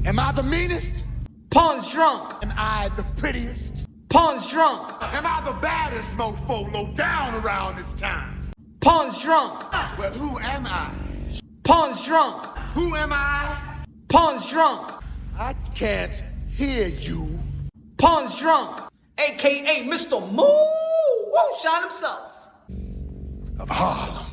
Am I the meanest? Pawn's drunk. Am I the prettiest? Pawn's drunk. Am I the baddest mofo low down around this town? Pawn's drunk. Well, who am I? Pawn's drunk. Who am I? Pawn's drunk. I can't hear you. Pawn's drunk. AKA Mr. Moo Woo Shot himself. Of Harlem.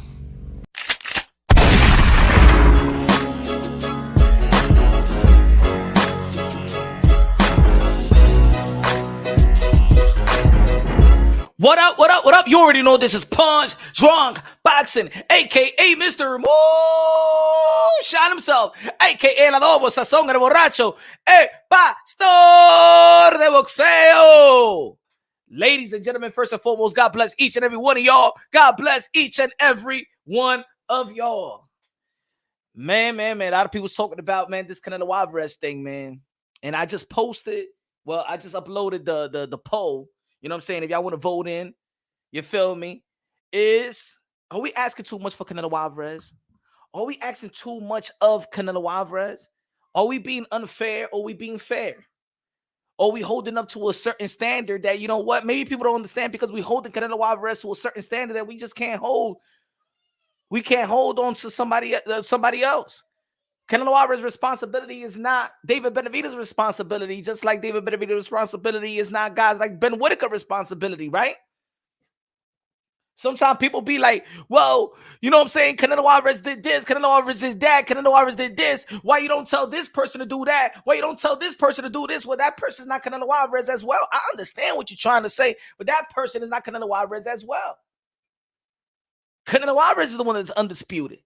What up, what up, what up? You already know this is Punch Drunk Boxing, a.k.a. Mr. Moo Shot himself, a.k.a. El Adobo Sazón el Borracho, el Pastor de Boxeo. Ladies and gentlemen, first and foremost, God bless each and every one of y'all. God bless each and every one of y'all. Man. A lot of people talking about, man, this Canelo Alvarez thing, man. And I just posted, I just uploaded the poll. You know what I'm saying? If y'all want to vote in, you feel me? Are we asking too much for Canelo Alvarez? Are we asking too much of Canelo Alvarez? Are we being unfair or are we being fair? Are we holding up to a certain standard that, you know what, maybe people don't understand because we holding Canelo Alvarez to a certain standard that we just can't hold. We can't hold on to somebody else. Canelo Alvarez's responsibility is not David Benavidez's responsibility, just like David Benavidez's responsibility is not guys like Ben Whitaker's responsibility, right? Sometimes people be like, well, you know what I'm saying? Canelo Alvarez did this. Canelo Alvarez did that. Canelo Alvarez did this. Why you don't tell this person to do that? Why you don't tell this person to do this? Well, that person's not Canelo Alvarez as well. I understand what you're trying to say, but that person is not Canelo Alvarez as well. Canelo Alvarez is the one that's undisputed.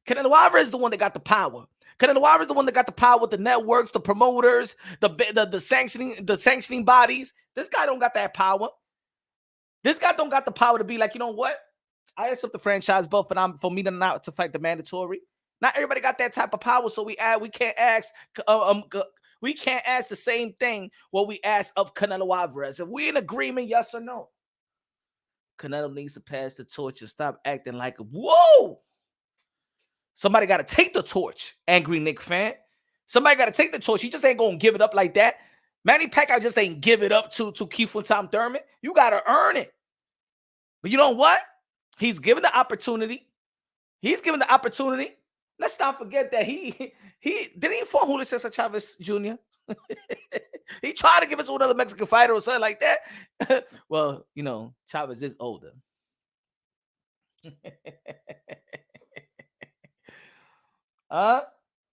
Canelo Alvarez is the one that got the power. Canelo Alvarez is the one that got the power with the networks, the promoters, the sanctioning bodies. This guy don't got that power. This guy don't got the power to be like, you know what? I accept the franchise belt for me to not to fight the mandatory. Not everybody got that type of power, so we can't ask the same thing what we ask of Canelo Alvarez. If we're in agreement, yes or no? Canelo needs to pass the torch and stop acting like, whoa! Somebody got to take the torch, angry Nick fan. Somebody got to take the torch. He just ain't going to give it up like that. Manny Pacquiao just ain't give it up to Keith and Tom Thurman. You got to earn it. But you know what? He's given the opportunity. He's given the opportunity. Let's not forget that he didn't fight Julio Cesar Chavez Jr. He tried to give it to another Mexican fighter or something like that. Well, you know, Chavez is older.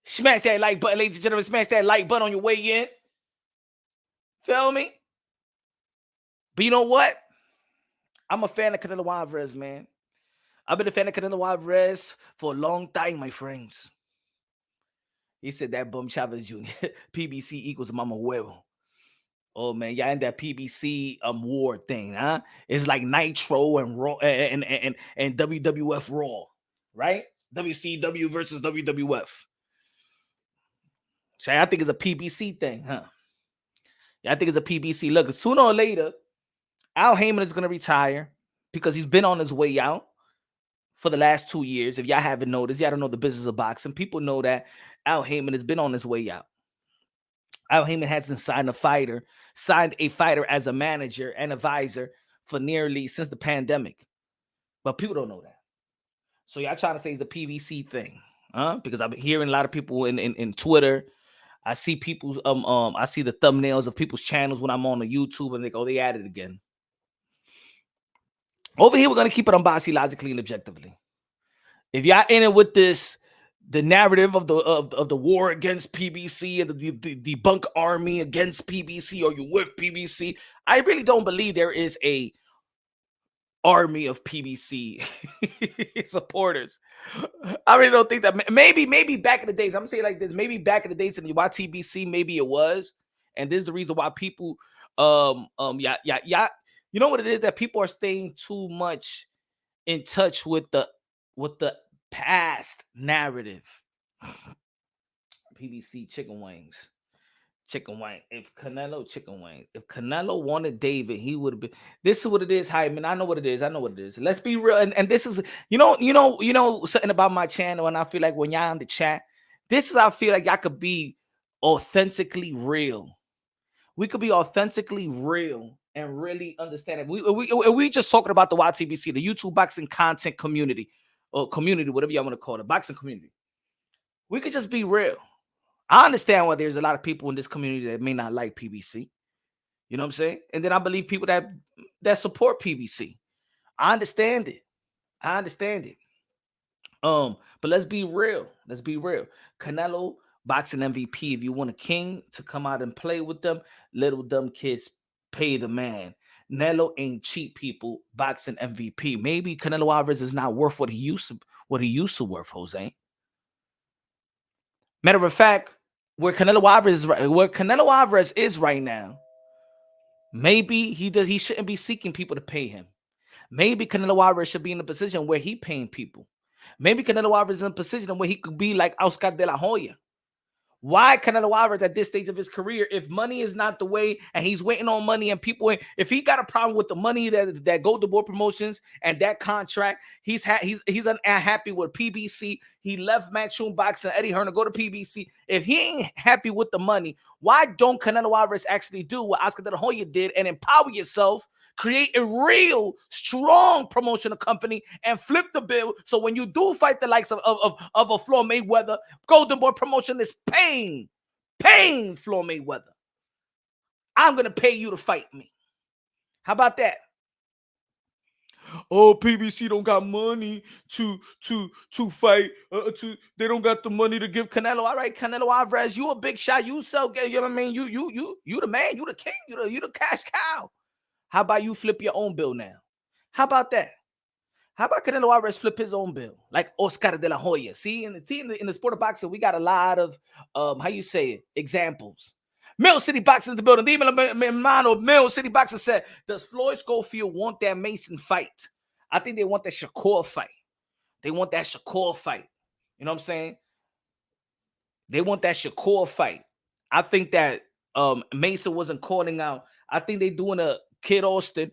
Smash that like button, ladies and gentlemen. Smash that like button on your way in. Feel me? But you know what? I'm a fan of Canelo Alvarez, man. I've been a fan of Canelo Alvarez for a long time, my friends. He said that bum Chavez Jr. PBC equals mama huevo. Oh man, y'all in that PBC war thing, huh? It's like Nitro and Raw and WWF Raw, right? WCW versus WWF. So I think it's a PBC thing, huh? Yeah, I think it's a PBC. Look, sooner or later, Al Heyman is going to retire because he's been on his way out for the last 2 years. If y'all haven't noticed, y'all don't know the business of boxing. People know that Al Heyman has been on his way out. Al Heyman hasn't signed a fighter as a manager and advisor for nearly since the pandemic. But people don't know that. So y'all trying to say it's a PBC thing, huh? Because I've been hearing a lot of people in Twitter. I see people, I see the thumbnails of people's channels when I'm on the YouTube and they go, they at it again. Over here, we're gonna keep it unbiased, logically, and objectively. If y'all in it with this, the narrative of the war against PBC and the debunk army against PBC, or you with PBC, I really don't believe there is a army of PBC supporters. I really don't think that. Maybe back in the days, I'm gonna say it like this, maybe back in the days in the YTBC, maybe it was, and this is the reason why people you know what it is, that people are staying too much in touch with the past narrative. PBC chicken wings. If Canelo wanted David, he would have been. This is what it is, Hyman. I know what it is. Let's be real. And this is, you know something about my channel. And I feel like when y'all in the chat, this is, I feel like y'all could be authentically real. We could be authentically real and really understand it. We just talking about the YTBC, the YouTube boxing content community, or community, whatever y'all want to call it, boxing community. We could just be real. I understand why there's a lot of people in this community that may not like PBC. You know what I'm saying? And then I believe people that support PBC. I understand it. I understand it. But let's be real. Let's be real. Canelo, boxing MVP. If you want a king to come out and play with them, little dumb kids pay the man. Canelo ain't cheap, people. Boxing MVP. Maybe Canelo Alvarez is not worth what he used to worth, Jose. Matter of fact, where Canelo Alvarez is right now, maybe he shouldn't be seeking people to pay him. Maybe Canelo Alvarez should be in a position where he paying people. Maybe Canelo Alvarez is in a position where he could be like Oscar de la Hoya. Why Canelo Alvarez at this stage of his career, if money is not the way and he's waiting on money and people, if he got a problem with the money that Golden Boy Promotions and that contract, he's unhappy with PBC. He left Matchroom Boxing, Eddie Hearn to go to PBC. If he ain't happy with the money, why don't Canelo Alvarez actually do what Oscar de la Hoya did and empower yourself? Create a real strong promotional company and flip the bill. So when you do fight the likes of a Floyd Mayweather, Golden Boy Promotion is paying Floyd Mayweather. I'm gonna pay you to fight me. How about that? Oh, PBC don't got money to fight. They don't got the money to give Canelo. All right, Canelo Alvarez, you a big shot. You sell. You know what I mean? You the man. You the king. You the cash cow. How about you flip your own bill now? How about that? How about Canelo Alvarez flip his own bill? Like Oscar de la Hoya. See, in the sport of boxing, we got a lot of, how you say it, examples. Mill City Boxing in the building. The Mill City Boxing said, does Floyd Schofield want that Mason fight? I think they want that Shakur fight. They want that Shakur fight. You know what I'm saying? They want that Shakur fight. I think that Mason wasn't calling out. I think they doing a Kid Austin.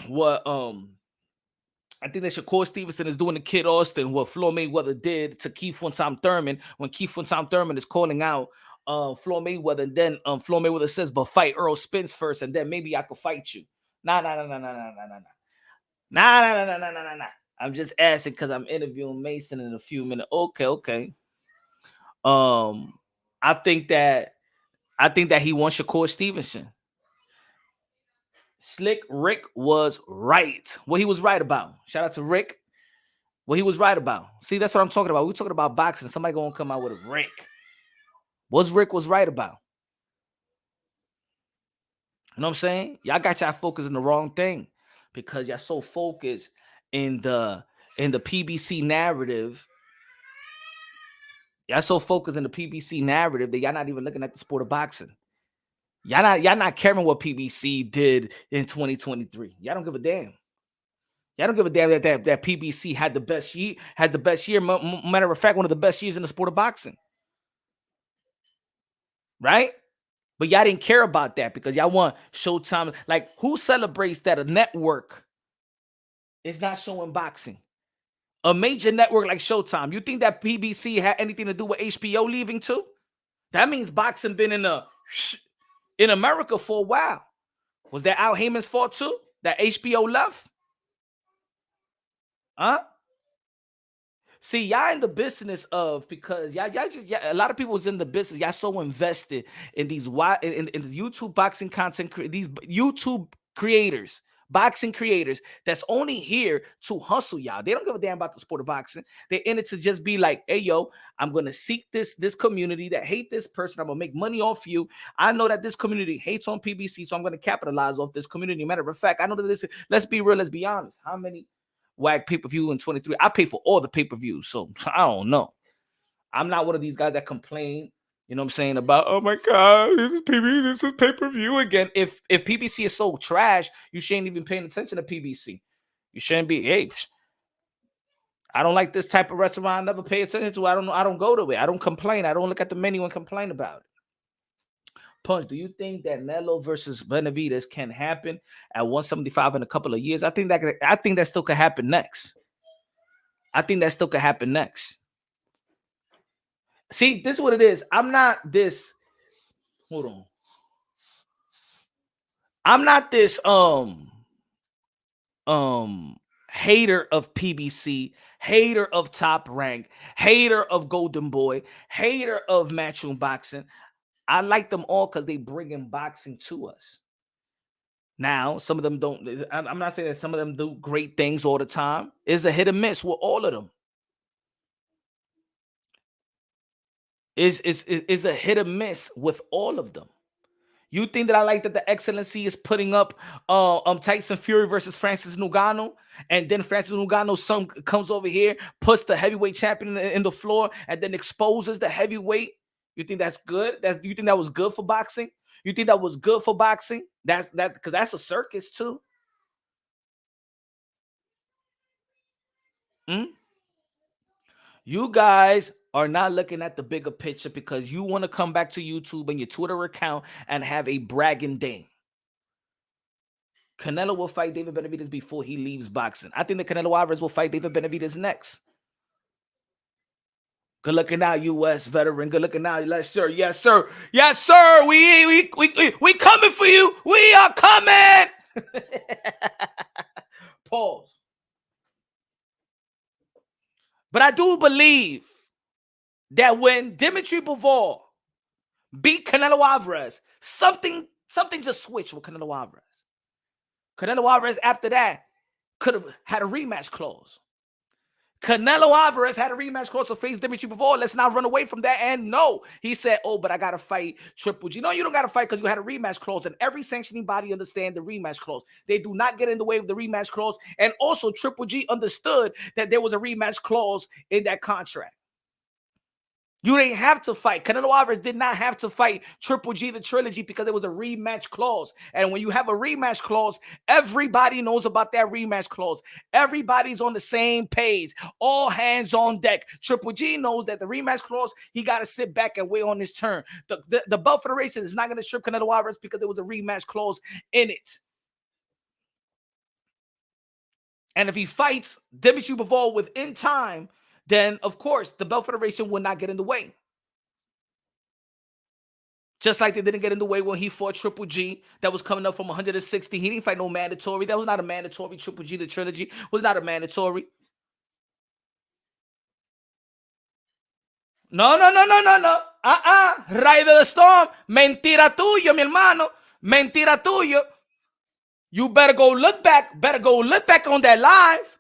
What I think that Shakur Stevenson is doing the Kid Austin what Floyd Mayweather did to Keith One-Time Thurman when Keith One-Time Thurman is calling out Floyd Mayweather, and then Floyd Mayweather says, but fight Earl Spence first, and then maybe I could fight you. Nah. I'm just asking because I'm interviewing Mason in a few minutes. Okay. I think that he wants Shakur Stevenson. Slick Rick was right. What he was right about. Shout out to Rick. What he was right about. See, that's what I'm talking about. We're talking about boxing. Somebody gonna come out with a Rick. What's Rick was right about? You know what I'm saying? Y'all got y'all focused in the wrong thing because y'all so focused in the PBC narrative. Y'all so focused in the PBC narrative that y'all not even looking at the sport of boxing. Y'all not caring what PBC did in 2023. Y'all don't give a damn. Y'all don't give a damn that PBC had the best year. Matter of fact, one of the best years in the sport of boxing. Right? But y'all didn't care about that because y'all want Showtime. Like, who celebrates that a network is not showing boxing? A major network like Showtime. You think that PBC had anything to do with HBO leaving too? That means boxing been in America for a while. Was that Al Heyman's fault too? That HBO left? Huh? See, y'all in the business of, because y'all a lot of people was in the business. Y'all so invested in these in the YouTube boxing content, these YouTube creators, boxing creators that's only here to hustle y'all. They don't give a damn about the sport of boxing. They're in it to just be like, hey, yo, I'm gonna seek this community that hate this person. I'm gonna make money off you. I know that this community hates on PBC, so I'm gonna capitalize off this community. Matter of fact, I know that this. Let's be real. Let's be honest. How many whack pay-per-view in 23? I pay for all the pay-per-views, so I don't know. I'm not one of these guys that complain, you know what I'm saying, about, oh my God, this is pay-per-view again. If PBC is so trash, you shouldn't even paying attention to PBC. You shouldn't be, hey, I don't like this type of restaurant. I never pay attention to. I don't go to it. I don't complain. I don't look at the menu and complain about it. Punch, do you think that Canelo versus Benavidez can happen at 175 in a couple of years? I think that still could happen next. I think that still could happen next. See, this is what it is. I'm not this. Hold on. I'm not this hater of PBC, hater of Top Rank, hater of Golden Boy, hater of Matchroom Boxing. I like them all because they bring in boxing to us. Now, some of them don't. I'm not saying that some of them do great things all the time. It's a hit or miss with all of them. Is a hit or miss with all of them. You think that I like that the Excellency is putting up Tyson Fury versus Francis Ngannou, and then Francis Ngannou comes over here, puts the heavyweight champion in the floor, and then exposes the heavyweight? You think that's good? You think that was good for boxing? You think that was good for boxing? That's because that's a circus too. You guys are not looking at the bigger picture because you want to come back to YouTube and your Twitter account and have a bragging day. Canelo will fight David Benavidez before he leaves boxing. I think that Canelo Alvarez will fight David Benavidez next. Good looking out, U.S. veteran. Good looking out, yes sir, yes sir, yes sir. We coming for you. We are coming. Pause. But I do believe that when Dimitri Bivol beat Canelo Alvarez, something just switched with Canelo Alvarez. Canelo Alvarez, after that, could have had a rematch clause. Canelo Alvarez had a rematch clause to face Dimitri Bivol. Let's not run away from that. And no, he said, oh, but I got to fight Triple G. No, you don't got to fight because you had a rematch clause. And every sanctioning body understands the rematch clause. They do not get in the way of the rematch clause. And also, Triple G understood that there was a rematch clause in that contract. You didn't have to fight. Canelo Alvarez did not have to fight Triple G, the trilogy, because there was a rematch clause. And when you have a rematch clause, everybody knows about that rematch clause. Everybody's on the same page. All hands on deck. Triple G knows that the rematch clause, he got to sit back and wait on his turn. The Belt Federation is not going to strip Canelo Alvarez because there was a rematch clause in it. And if he fights Dimitri Bivol within time, then, of course, the Belt Federation will not get in the way. Just like they didn't get in the way when he fought Triple G that was coming up from 160. He didn't fight no mandatory. That was not a mandatory. Triple G, the trilogy, was not a mandatory. No. Rider the Storm. Mentira tuyo, mi hermano. Mentira tuyo. You better go look back. Better go look back on that live.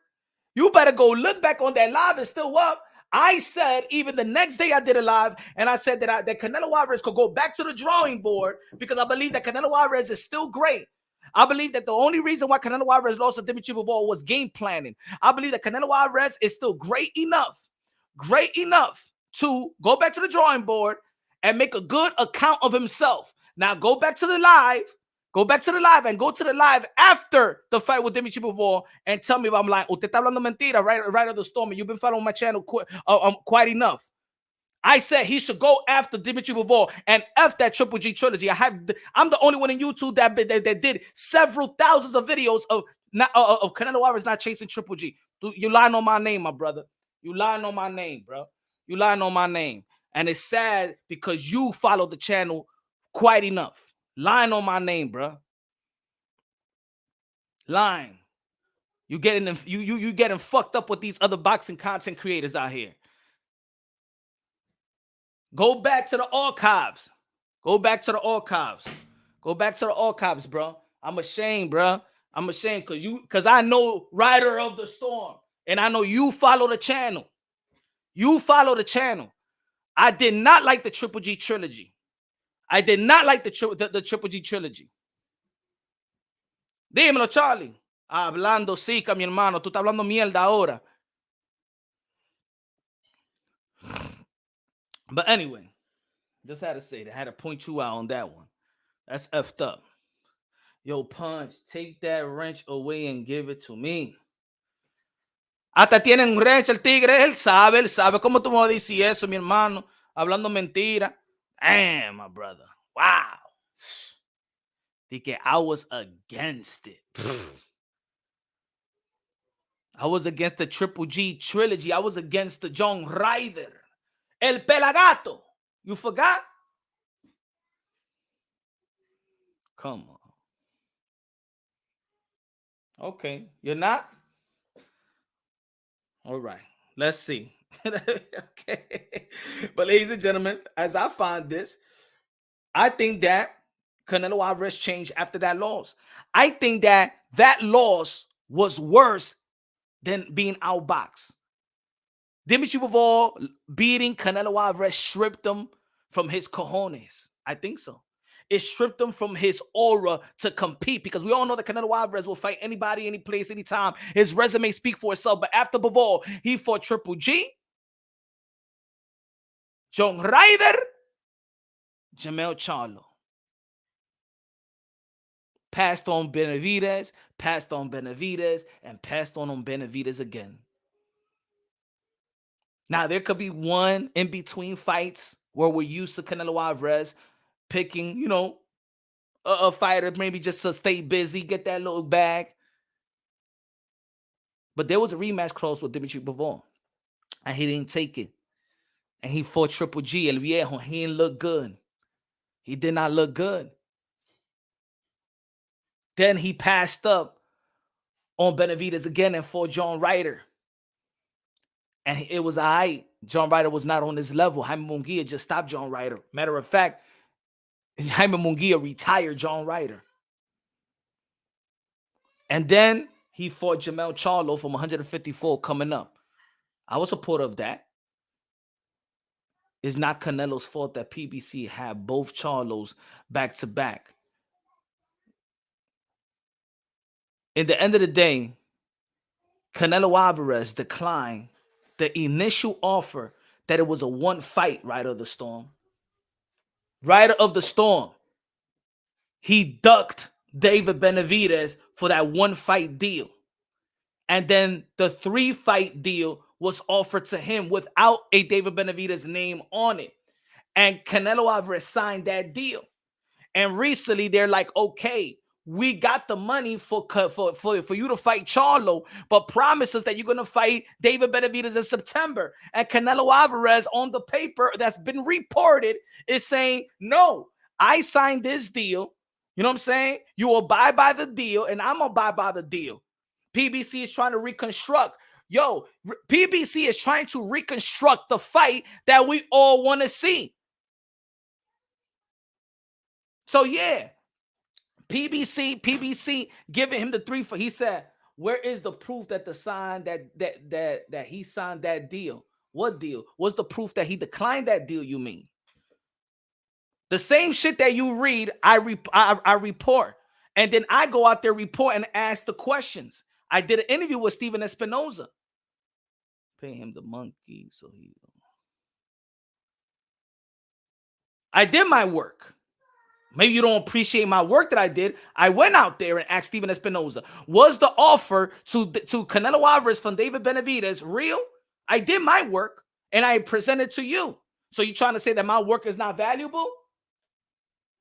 You better go look back on that live. It's still up. I said, even the next day I did a live, and I said that Canelo Alvarez could go back to the drawing board because I believe that Canelo Alvarez is still great. I believe that the only reason why Canelo Alvarez lost to Dimitri Bivol was game planning. I believe that Canelo Alvarez is still great enough to go back to the drawing board and make a good account of himself. Now go back to the live. Go back to the live and go to the live after the fight with Dimitri Bivol and tell me if I'm lying. Usted está hablando mentira, right of the storm. You've been following my channel quite enough. I said he should go after Dimitri Bivol and F that Triple G trilogy. I'm the only one in YouTube that did several thousands of videos of Canelo Alvarez not chasing Triple G. You lying on my name, my brother. You lying on my name, bro. You lying on my name. And it's sad because you follow the channel quite enough. Lying on my name, bro. Lying. You getting fucked up with these other boxing content creators out here. Go back to the archives. Go back to the archives. Go back to the archives, bro. I'm ashamed, bro. I'm ashamed because I know Rider of the Storm. And I know you follow the channel. You follow the channel. I did not like the Triple G trilogy. I did not like the Triple G trilogy. Dímelo, Charlie. Hablando sica, mi hermano. Tú estás hablando mierda ahora. But anyway, just had to say that. I had to point you out on that one. That's effed up. Yo, Punch, take that wrench away and give it to me. Hasta tiene un wrench el tigre. Él sabe. ¿Cómo tú me dices eso, mi hermano? Hablando mentira. Damn, my brother. Wow. Dije, I was against it. I was against the Triple G trilogy. I was against the John Ryder. El Pelagato. You forgot? Come on. Okay. You're not? All right. Let's see. Okay. But ladies and gentlemen, as I find this, I think that Canelo Alvarez changed after that loss. I think that that loss was worse than being outboxed. Dimitri Bivol beating Canelo Alvarez stripped him from his cojones. I think so. It stripped him from his aura to compete, because we all know that Canelo Alvarez will fight anybody, any place, anytime. His resume speaks for itself. But after Bivol, he fought Triple G, John Ryder, Jamel Charlo. Passed on Benavidez, and passed on Benavidez again. Now, there could be one in between fights where we're used to Canelo Alvarez picking, a fighter maybe just to stay busy, get that little bag. But there was a rematch clause with Dimitri Bivol, and he didn't take it. And he fought Triple G, El Viejo. He didn't look good. He did not look good. Then he passed up on Benavidez again and fought John Ryder. And it was all right. John Ryder was not on his level. Jaime Munguia just stopped John Ryder. Matter of fact, Jaime Munguia retired John Ryder. And then he fought Jamel Charlo from 154 coming up. I was supportive of that. It's not Canelo's fault that PBC had both Charlos back to back. In the end of the day, Canelo Alvarez declined the initial offer that it was a one fight Rider of the Storm. Rider of the Storm. He ducked David Benavidez for that one fight deal. And then the 3-fight deal was offered to him without a David Benavidez name on it. And Canelo Alvarez signed that deal. And recently they're like, okay, we got the money for you to fight Charlo, but promise us that you're going to fight David Benavidez in September. And Canelo Alvarez on the paper that's been reported is saying, no, I signed this deal. You know what I'm saying? You abide by the deal, and I'm abide by the deal. PBC is trying to reconstruct. PBC is trying to reconstruct the fight that we all want to see. So yeah, PBC giving him the 3 for. He said, "Where is the proof that the sign that he signed that deal? What deal? What's the proof that he declined that deal? You mean the same shit that you read? I report, and then I go out there report and ask the questions. I did an interview with Steven Espinoza. Pay him the monkey, so he. I did my work." Maybe you don't appreciate my work that I did. I went out there and asked Steven Espinoza, was the offer to Canelo Alvarez from David Benavidez real? I did my work, and I presented to you. So you trying to say that my work is not valuable?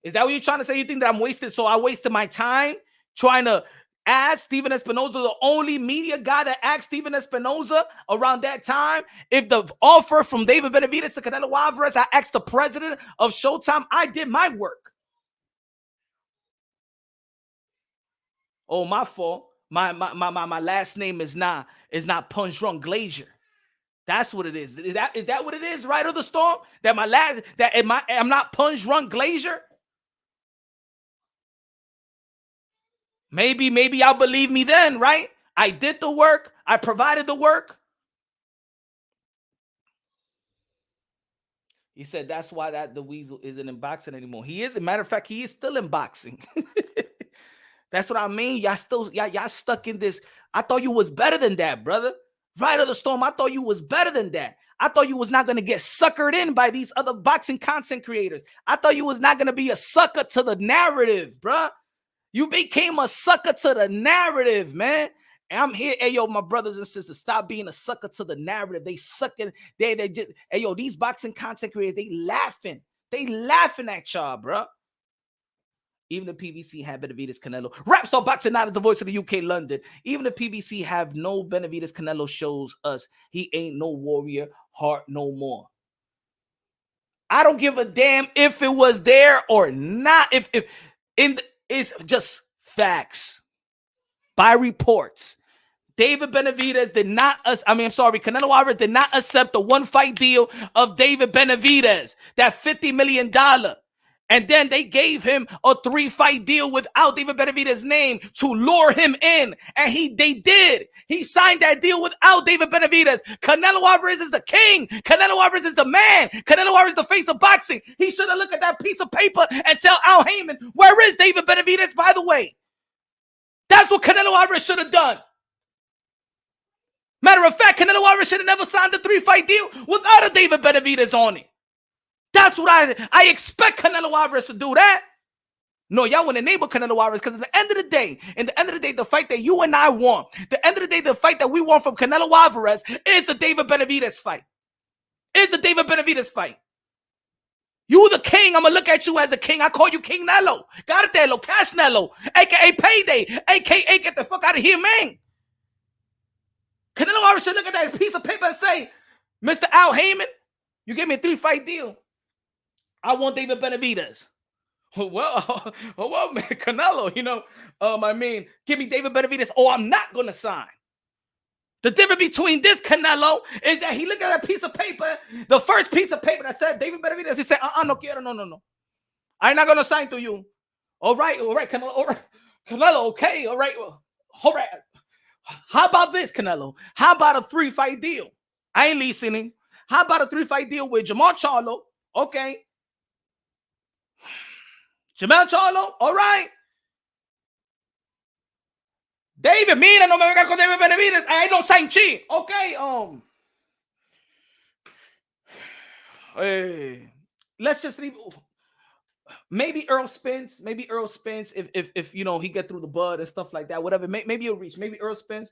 Is that what you're trying to say? You think that I'm wasted? So I wasted my time trying to ask Steven Espinoza, the only media guy that asked Steven Espinoza around that time, if the offer from David Benavidez to Canelo Alvarez, I asked the president of Showtime. I did my work. Oh, my fault. My last name is not Punch Drunk Glazier. That's what it is. Is that what it is, right, of the Storm? That I'm not Punch Drunk Glazier? Maybe y'all believe me then, right? I did the work. I provided the work. He said that's why the Weasel isn't in boxing anymore. He is. As a matter of fact, he is still in boxing. That's what I mean. Y'all stuck in this. I thought you was better than that, brother. Right of the Storm, I thought you was better than that. I thought you was not going to get suckered in by these other boxing content creators. I thought you was not going to be a sucker to the narrative, bruh. You became a sucker to the narrative, man. And I'm here. Hey, yo, my brothers and sisters, stop being a sucker to the narrative. They sucking. They just, hey, yo, these boxing content creators, they laughing. They laughing at y'all, bruh. Even the PBC had Benavidez Canelo. Rapstar Boxing Night is the voice of the UK London. Even the PBC have no Benavidez Canelo shows us he ain't no warrior heart no more. I don't give a damn if it was there or not. It's just facts by reports. David Benavidez did not, Canelo Alvarez did not accept the one fight deal of David Benavidez, that $50 million. And then they gave him a 3-fight deal without David Benavidez's name to lure him in. And they did. He signed that deal without David Benavidez. Canelo Alvarez is the king. Canelo Alvarez is the man. Canelo Alvarez is the face of boxing. He should have looked at that piece of paper and tell Al Heyman, where is David Benavidez, by the way? That's what Canelo Alvarez should have done. Matter of fact, Canelo Alvarez should have never signed the 3-fight deal without a David Benavidez on it. That's what I expect Canelo Alvarez to do that. No, y'all want to enable Canelo Alvarez because at the end of the day, the fight that you and I want, the fight that we want from Canelo Alvarez is the David Benavidez fight. You the king. I'm going to look at you as a king. I call you King Nello. Cartelo, Cash Nello, a.k.a. Payday, a.k.a. get the fuck out of here, man. Canelo Alvarez should look at that piece of paper and say, Mr. Al Heyman, you gave me a 3-fight deal. I want David Benavidez. Well, man, Canelo, give me David Benavidez or I'm not going to sign. The difference between this Canelo is that he looked at that piece of paper, the first piece of paper that said David Benavidez, he said, no quiero, no. I'm not going to sign to you. All right, Canelo, all right. Canelo, okay, all right. How about this, Canelo? How about a 3-fight deal? I ain't listening. How about a 3-fight deal with Jamal Charlo? Okay. Jamal Charlo, all right. David, mira, no me vengas con David Benavidez. I ain't no Sanctioning. Okay. Let's just leave. Maybe Earl Spence. If he get through the bud and stuff like that. Whatever. Maybe he'll reach. Maybe Earl Spence.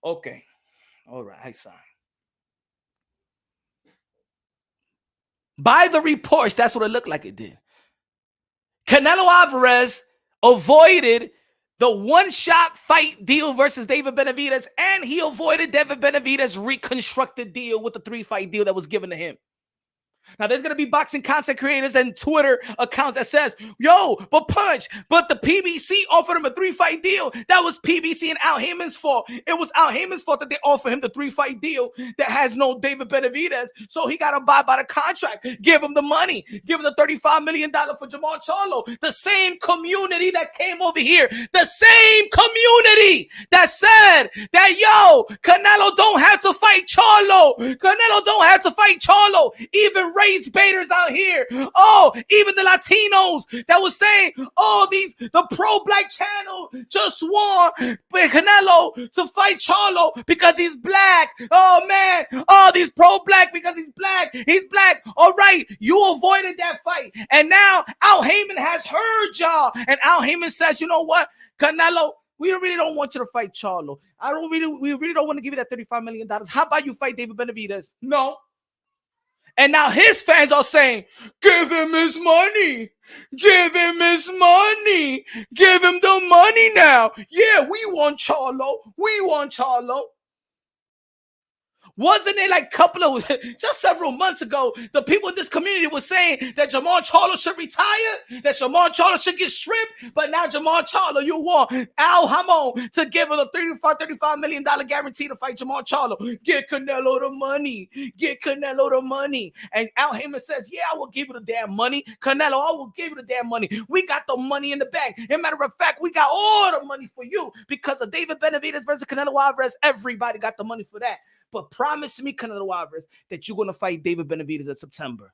Okay. All right. I sign. By the reports, that's what it looked like it did. Canelo Alvarez avoided the 1-shot fight deal versus David Benavidez, and he avoided David Benavidez's reconstructed deal with the 3-fight deal that was given to him. Now, there's going to be boxing content creators and Twitter accounts that says, but the PBC offered him a 3-fight deal. That was PBC and Al Heyman's fault. It was Al Heyman's fault that they offered him the 3-fight deal that has no David Benavidez. So he got to abide by the contract. Give him the money. Give him the $35 million for Jamal Charlo. The same community that came over here. The same community that said that, Canelo don't have to fight Charlo. Canelo don't have to fight Charlo. Even race baiters out here. Even the Latinos that was saying, the pro-black channel just want Canelo to fight Charlo because he's black. Oh, man. These pro-black because he's black. He's black. All right. You avoided that fight. And now Al Heyman has heard y'all. And Al Heyman says, you know what, Canelo, we really don't want you to fight Charlo. We really don't want to give you that $35 million. How about you fight David Benavidez? No. And now his fans are saying, give him his money. Give him his money. Give him the money now. Yeah, we want Charlo. Wasn't it like just several months ago, the people in this community were saying that Jamal Charlo should retire, that Jamal Charlo should get stripped, but now Jamal Charlo, you want Al Hamon to give him a $35 million guarantee to fight Jamal Charlo. Get Canelo the money. Get Canelo the money. And Al Heyman says, yeah, I will give you the damn money. Canelo, I will give you the damn money. We got the money in the bank. As a matter of fact, we got all the money for you because of David Benavidez versus Canelo Alvarez. Everybody got the money for that. But promise me, Canelo Alvarez, that you're going to fight David Benavidez in September.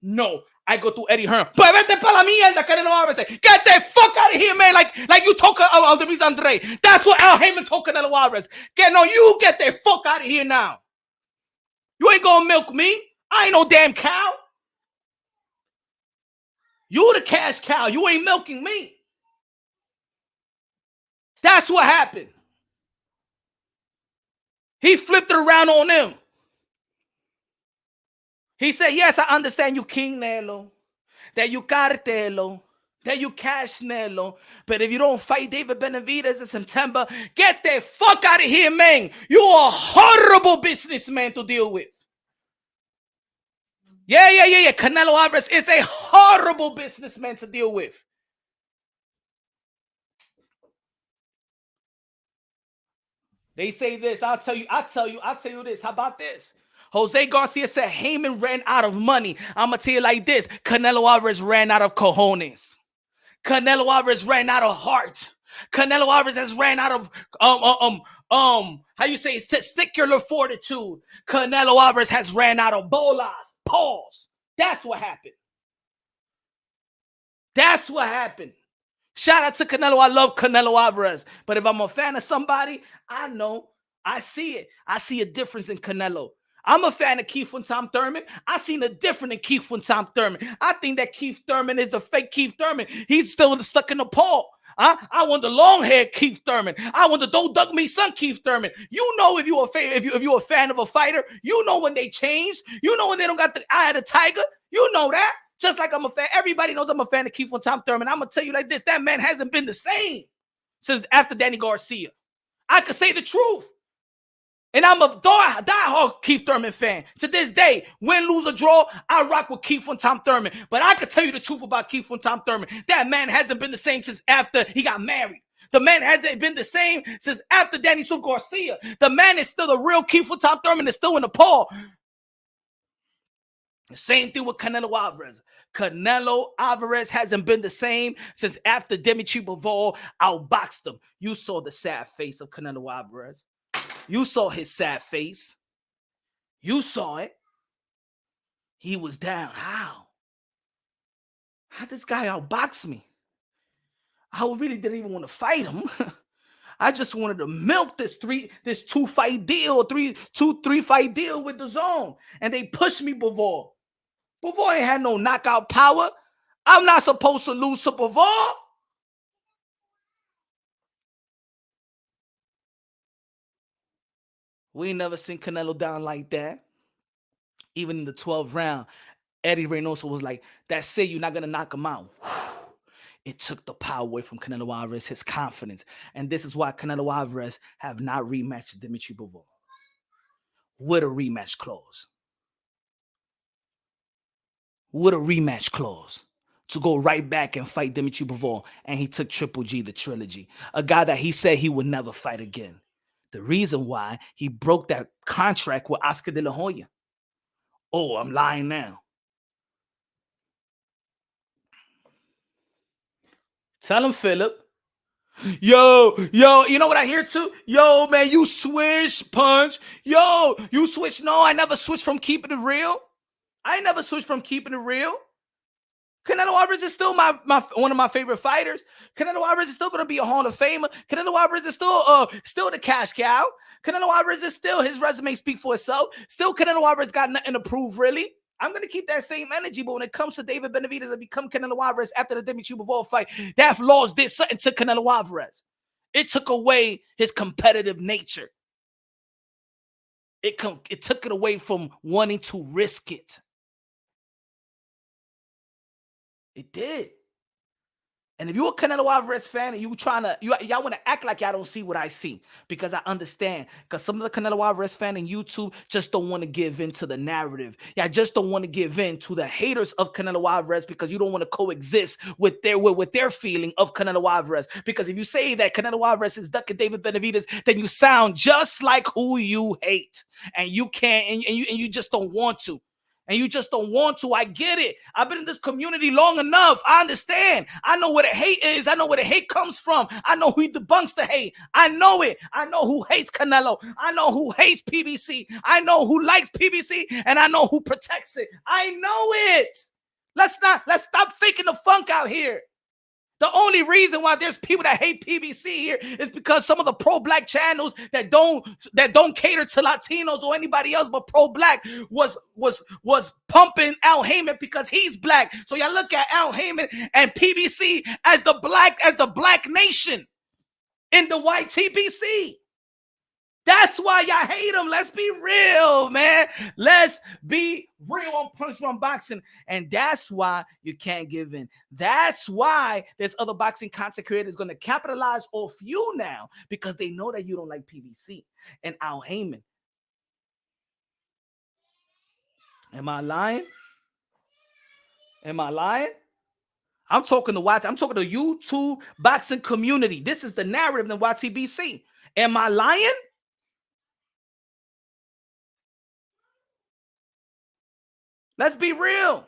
No, I go through Eddie Hearn. Pues vete pa la mierda, Canelo Alvarez. Get the fuck out of here, man. Like you told Aldemir Andre. That's what Al Heyman told Canelo Alvarez. You get the fuck out of here now. You ain't going to milk me. I ain't no damn cow. You the cash cow. You ain't milking me. That's what happened. He flipped it around on them. He said, yes, I understand you King Nello, that you Cartelo, that you Cash Nello, but if you don't fight David Benavidez in September, get the fuck out of here, man. You're a horrible businessman to deal with. Yeah. Canelo Alvarez is a horrible businessman to deal with. They say this. I'll tell you this. How about this? Jose Garcia said Heyman ran out of money. I'm gonna tell you like this: Canelo Alvarez ran out of cojones. Canelo Alvarez ran out of heart. Canelo Alvarez has ran out of how you say testicular fortitude. Canelo Alvarez has ran out of bolas. Pause. That's what happened. That's what happened. Shout out to Canelo. I love Canelo Alvarez. But if I'm a fan of somebody, I know. I see it. I see a difference in Canelo. I'm a fan of Keith Thurman. I seen a difference in Keith Thurman. I think that Keith Thurman is the fake Keith Thurman. He's still stuck in the paw. I want the long-haired Keith Thurman. I want the Don't Duck Me son Keith Thurman. You know if you're a fan of a fighter, you know when they change. You know when they don't got the eye of the tiger. You know that. Just like I'm a fan. Everybody knows I'm a fan of Keith Thurman. I'm going to tell you like this. That man hasn't been the same since after Danny Garcia. I could say the truth. And I'm a diehard Keith Thurman fan. To this day, win, lose, or draw, I rock with Keith Thurman. But I could tell you the truth about Keith Thurman. That man hasn't been the same since after he got married. The man hasn't been the same since after Danny Garcia. The man is still the real Keith Thurman. Is still in the paw. Same thing with Canelo Alvarez. Canelo Alvarez hasn't been the same since after Dimitri Bivol outboxed him. You saw the sad face of Canelo Alvarez. You saw his sad face. You saw it. He was down. How? How this guy outboxed me? I really didn't even want to fight him. I just wanted to milk this 2-fight deal, three fight deal with the zone. And they pushed me Bivol. Bivol ain't had no knockout power. I'm not supposed to lose to Bivol. We ain't never seen Canelo down like that. Even in the 12th round, Eddie Reynoso was like, that's it, you're not going to knock him out. It took the power away from Canelo Alvarez, his confidence. And this is why Canelo Alvarez have not rematched Dimitri Bivol with a rematch clause. With a rematch clause to go right back and fight Dimitri Bivol. And he took Triple G, the trilogy, a guy that he said he would never fight again. The reason why he broke that contract with Oscar De La Hoya. Oh, I'm lying now. Tell him, Philip. Yo, you know what I hear too? Yo, man, you switch, Punch. Yo, you switch. No, I never switched from keeping it real. I never switched from keeping it real. Canelo Alvarez is still one of my favorite fighters. Canelo Alvarez is still going to be a Hall of Famer. Canelo Alvarez is still the cash cow. Canelo Alvarez is still, his resume speaks for itself. Still, Canelo Alvarez got nothing to prove, really. I'm going to keep that same energy, but when it comes to David Benavidez and become Canelo Alvarez after the Dimitri Bivol fight, that loss did something to Canelo Alvarez. It took away his competitive nature. It took it away from wanting to risk it. It did. And if you're a Canelo Alvarez fan and y'all want to act like y'all don't see what I see, because I understand. Because some of the Canelo Alvarez fans on YouTube just don't want to give in to the narrative. Y'all just don't want to give in to the haters of Canelo Alvarez because you don't want to coexist with their feeling of Canelo Alvarez. Because if you say that Canelo Alvarez is ducking David Benavidez, then you sound just like who you hate. And you can't, and you just don't want to. And you just don't want to. I get it. I've been in this community long enough. I understand. I know where the hate is. I know where the hate comes from. I know who debunks the hate. I know it. I know who hates Canelo. I know who hates PBC. I know who likes PBC. And I know who protects it. I know it. Let's stop faking the funk out here. The only reason why there's people that hate PBC here is because some of the pro-black channels that don't cater to Latinos or anybody else but pro-black was pumping Al Heyman because he's black. So y'all look at Al Heyman and PBC as the black nation in the white TBC. That's why y'all hate him. Let's be real, man. Let's be real on Punch Drunk Boxing. And that's why you can't give in. That's why there's other boxing content creators going to capitalize off you now because they know that you don't like PBC and Al Heyman. Am I lying? Am I lying? I'm talking to YouTube boxing community. This is the narrative in YTBC. Am I lying? Let's be real.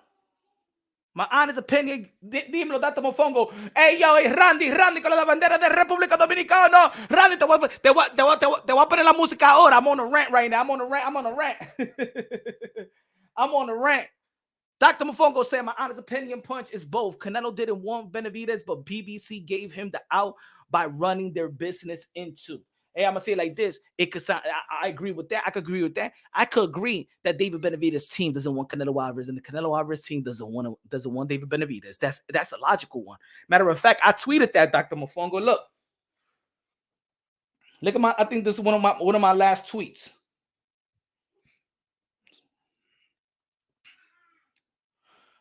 My honest opinion, dímelo, date mofongo. Hey, yo, hey, Randy, con la bandera de República Dominicana. Randy, te voy a poner la música ahora. I'm on a rant right now. I'm on a rant. I'm on a rant. Dr. Mofongo said, my honest opinion, Punch, is both. Canelo didn't want Benavidez, but BBC gave him the out by running their business into. Hey, I'm going to say it like this. It could sound, I agree with that. I could agree with that. I could agree that David Benavidez's team doesn't want Canelo Alvarez, and the Canelo Alvarez team doesn't want David Benavidez. That's a logical one. Matter of fact, I tweeted that, Dr. Mofongo. Look at I think this is one of my last tweets.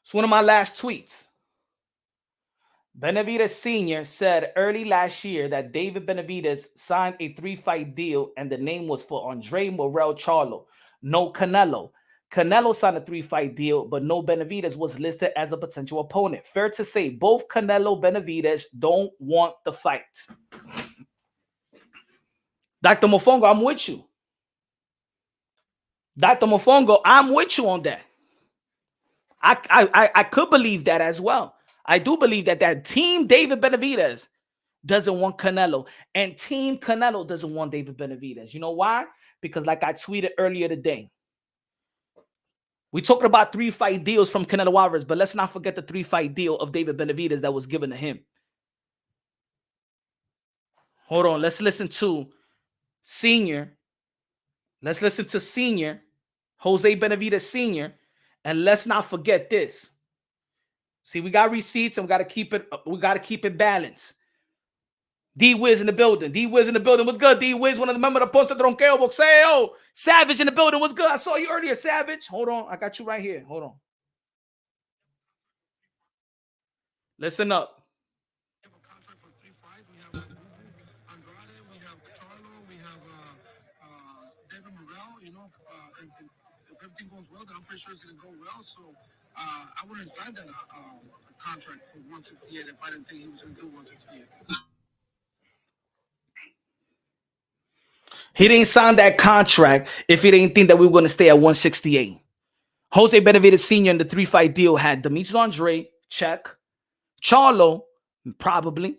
It's one of my last tweets. Benavidez Sr. said early last year that David Benavidez signed a 3-fight deal and the name was for Andre Morel Charlo, no Canelo. Canelo signed a 3-fight deal, but no Benavidez was listed as a potential opponent. Fair to say, both Canelo and Benavidez don't want the fight. Dr. Mofongo, I'm with you. Dr. Mofongo, I'm with you on that. I could believe that as well. I do believe that team David Benavidez doesn't want Canelo, and team Canelo doesn't want David Benavidez. You know why? Because like I tweeted earlier today, we talking about 3-fight deals from Canelo Alvarez, but let's not forget the 3-fight deal of David Benavidez that was given to him. Hold on, let's listen to Senior. Let's listen to Senior, Jose Benavidez Sr., and let's not forget this. See, we got receipts and we got to keep it balanced. D-Wiz in the building. D-Wiz in the building. What's good, D-Wiz? One of the members of the Ponce Tronqueo Boxeo. Savage in the building. What's good? I saw you earlier, Savage. Hold on. I got you right here. Hold on. Listen up. We have a contract for 3 fights. We have Andrade, we have Charlo, we have David Morel. You know, if everything goes well, then I'm pretty sure it's going to go well. So I wouldn't sign that contract for 168 if I didn't think he was going to do 168. He didn't sign that contract if he didn't think that we were going to stay at 168. Jose Benavidez Sr. in the 3-fight deal had Demetrius Andre, check, Charlo, probably,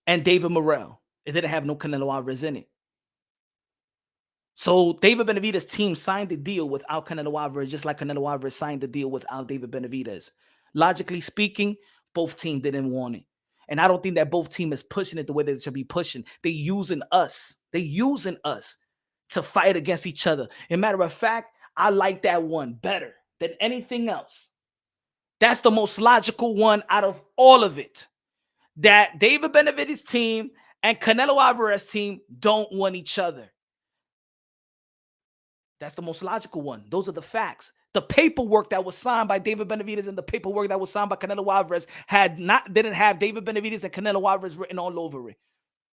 and David Morel. It didn't have no Canelo Alvarez in it. So David Benavidez's team signed the deal without Canelo Alvarez, just like Canelo Alvarez signed the deal without David Benavidez. Logically speaking, both teams didn't want it. And I don't think that both teams is pushing it the way they should be pushing. They're using us. They're using us to fight against each other. As a matter of fact, I like that one better than anything else. That's the most logical one out of all of it. That David Benavidez's team and Canelo Alvarez's team don't want each other. That's the most logical one. Those are the facts. The paperwork that was signed by David Benavidez and the paperwork that was signed by Canelo Alvarez didn't have David Benavidez and Canelo Alvarez written all over it.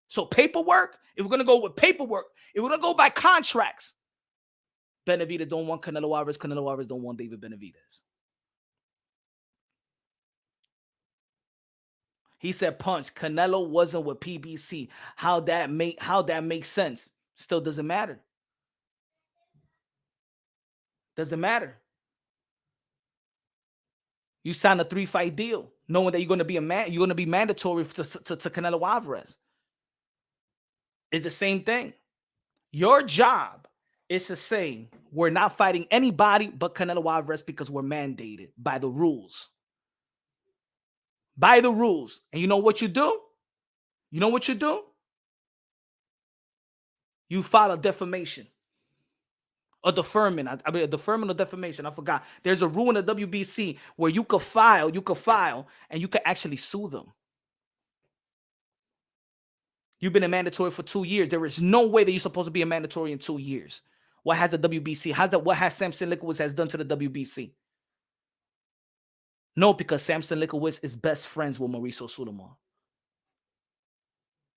So paperwork, if we're going to go with paperwork, if we're going to go by contracts, Benavidez don't want Canelo Alvarez don't want David Benavidez. He said, Punch, Canelo wasn't with PBC. How that makes sense? Still doesn't matter. Doesn't matter. You signed a 3-fight deal, knowing that you're going to be you're going to be mandatory to Canelo Alvarez. It's the same thing. Your job is to say we're not fighting anybody but Canelo Alvarez because we're mandated by the rules. By the rules. And you know what you do? You know what you do? You file a defamation. Or deferment. I mean, a deferment or defamation. I forgot. There's a rule in the WBC where you could file, and you could actually sue them. You've been a mandatory for 2 years. There is no way that you're supposed to be a mandatory in 2 years. What has the WBC? What has Samson Lickowitz has done to the WBC? No, because Samson Lickowitz is best friends with Mauricio Sulaiman.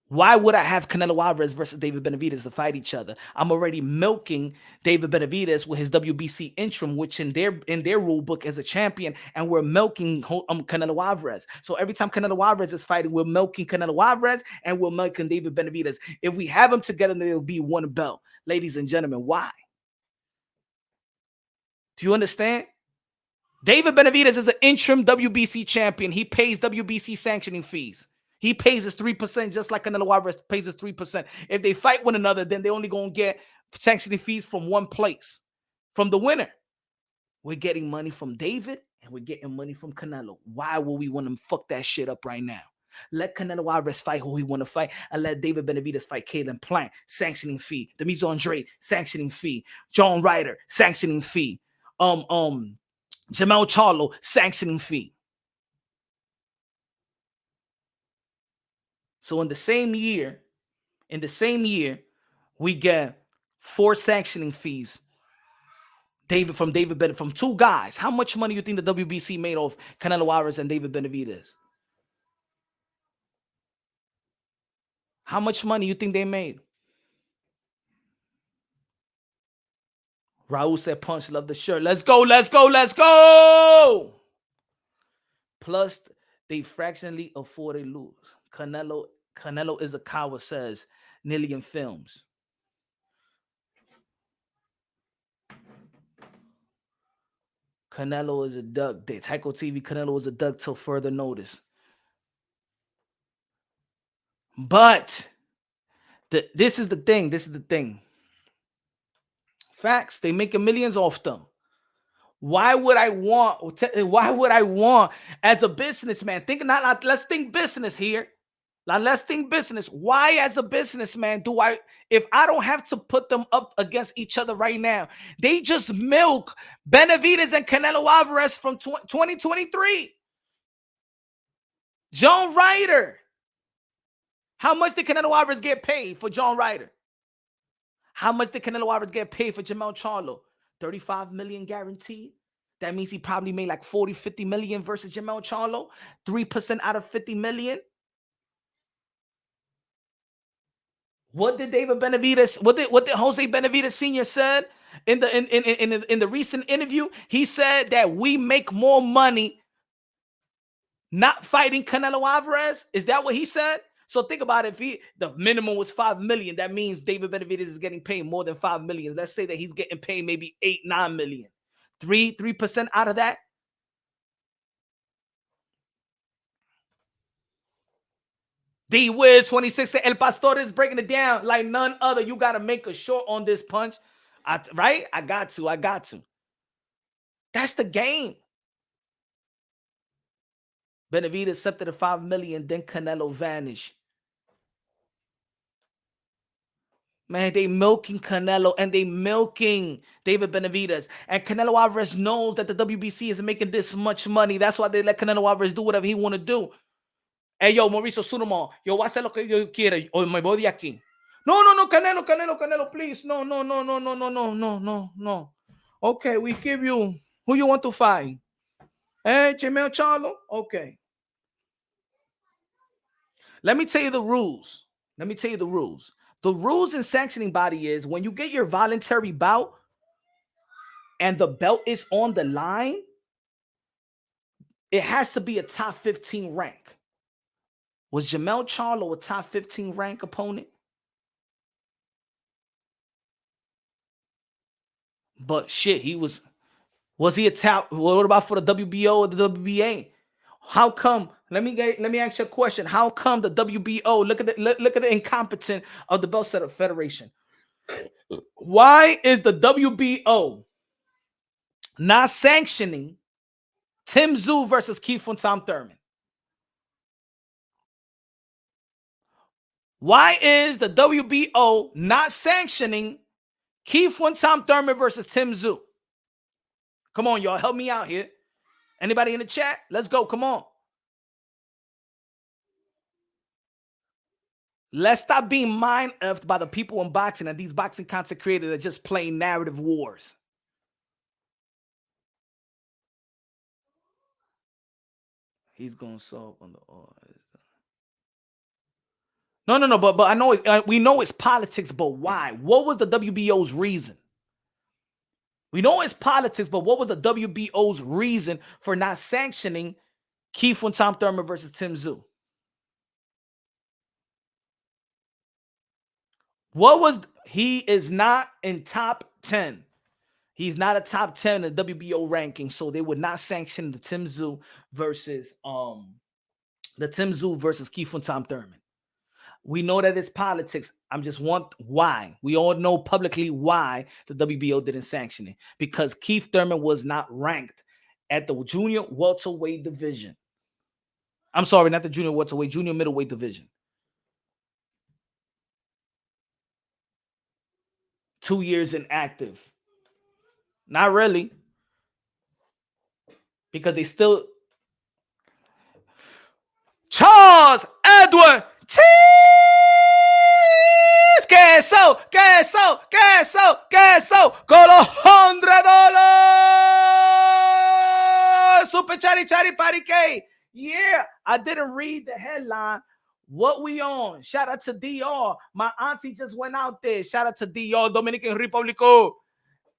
Why would I have Canelo Alvarez versus David Benavidez to fight each other? I'm already milking David Benavidez with his WBC interim, which in their rule book is a champion, and we're milking Canelo Alvarez. So every time Canelo Alvarez is fighting, we're milking Canelo Alvarez and we're milking David Benavidez. If we have them together, then it'll be one belt. Ladies and gentlemen, why? Do you understand? David Benavidez is an interim WBC champion. He pays WBC sanctioning fees. He pays his 3% just like Canelo Alvarez pays his 3%. If they fight one another, then they're only going to get sanctioning fees from one place, from the winner. We're getting money from David and we're getting money from Canelo. Why would we want to fuck that shit up right now? Let Canelo Alvarez fight who he want to fight and let David Benavidez fight Caleb Plant, sanctioning fee. Demise Andre, sanctioning fee. John Ryder, sanctioning fee. Jamel Charlo, sanctioning fee. So in the same year, we get 4 sanctioning fees. From two guys. How much money you think the WBC made off Canelo Alvarez and David Benavidez? How much money you think they made? Raul said, "Punch, love the shirt. Let's go, let's go, let's go." Plus, they fractionally afford a lose. Canelo is a coward, says Nillian Films. Canelo is a duck. Tyco TV, Canelo is a duck till further notice. But this is the thing. Facts. They making millions off them. Why would I want as a businessman? Let's think business here. Let's think business. Why, as a businessman, if I don't have to put them up against each other right now? They just milk Benavidez and Canelo Alvarez from 2023. John Ryder. How much did Canelo Alvarez get paid for John Ryder? How much did Canelo Alvarez get paid for Jamel Charlo? 35 million guaranteed. That means he probably made like 40, 50 million versus Jamel Charlo. 3% out of 50 million. What did David Benavidez, what did Jose Benavidez Sr. said in the recent interview? He said that we make more money not fighting Canelo Alvarez. Is that what he said? So think about it. If the minimum was 5 million, that means David Benavidez is getting paid more than 5 million. Let's say that he's getting paid maybe 8, 9 million. 3% out of that. D Wiz 26 said El Pastor is breaking it down like none other. You got to make a short on this, Punch. Right? I got to. That's the game. Benavidez accepted the 5 million, then Canelo vanished. Man, they milking Canelo and they milking David Benavidez. And Canelo Alvarez knows that the WBC isn't making this much money. That's why they let Canelo Alvarez do whatever he want to do. Hey, yo, Mauricio Sunomo, yo voy a hacer lo que yo quiera o me voy de aquí. No, Canelo, please. No. Okay, we give you who you want to fight. Hey, Jamel Charlo? Okay. Let me tell you the rules. The rules in sanctioning body is when you get your voluntary bout and the belt is on the line, it has to be a top 15 rank. Was Jamel Charlo a top 15 rank opponent? But shit, was he a top? What about for the WBO or the WBA? How come? Let me ask you a question. How come the WBO, look at the incompetence of the Belt Setter Federation? Why is the WBO not sanctioning Tszyu versus Keith from Tom Thurman? Why is the WBO not sanctioning Keith from Tom Thurman versus Tszyu? Come on, y'all, help me out here. Anybody in the chat? Let's go. Come on. Let's stop being mind-effed by the people in boxing and these boxing content creators that are just playing narrative wars. He's going to solve on the odds. No. But I know we know it's politics, but why? What was the WBO's reason? We know it's politics, but what was the WBO's reason for not sanctioning Keith and Tom Thurman versus Tszyu? What was he is not in top 10. He's not a top 10 in the WBO ranking, so they would not sanction the Tszyu versus Keith and Tom Thurman. We know that it's politics. I'm just want why. We all know publicly why the WBO didn't sanction it. Because Keith Thurman was not ranked at the junior welterweight division. I'm sorry, not the junior welterweight, junior middleweight division. 2 years inactive. Not really. Because they still... Charles Edward Cheese! Queso! Con los $100! Super Chari Party K. Yeah, I didn't read the headline. What we on? Shout out to DR. My auntie just went out there. Shout out to DR, Dominican Republico.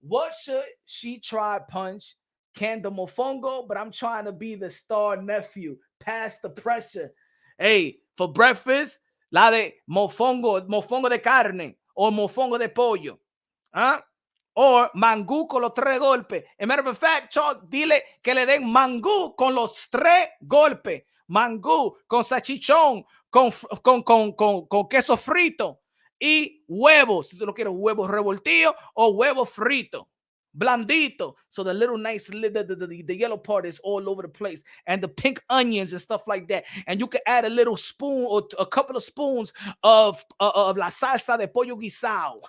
What should she try punch? Kanda Mofongo, but I'm trying to be the star nephew. Pass the pressure. Hey, for breakfast, la de mofongo de carne, or mofongo de pollo. Huh? Or mangú con los 3 golpes. As a matter of fact, Charles, dile que le den mangú con los 3 golpes. Mangú con salchichón, con queso frito y huevos. Si tú lo quieres, huevos revoltillos o huevos fritos. Blandito. So the little nice, the yellow part is all over the place. And the pink onions and stuff like that. And you can add a little spoon or a couple of spoons of la salsa de pollo guisado.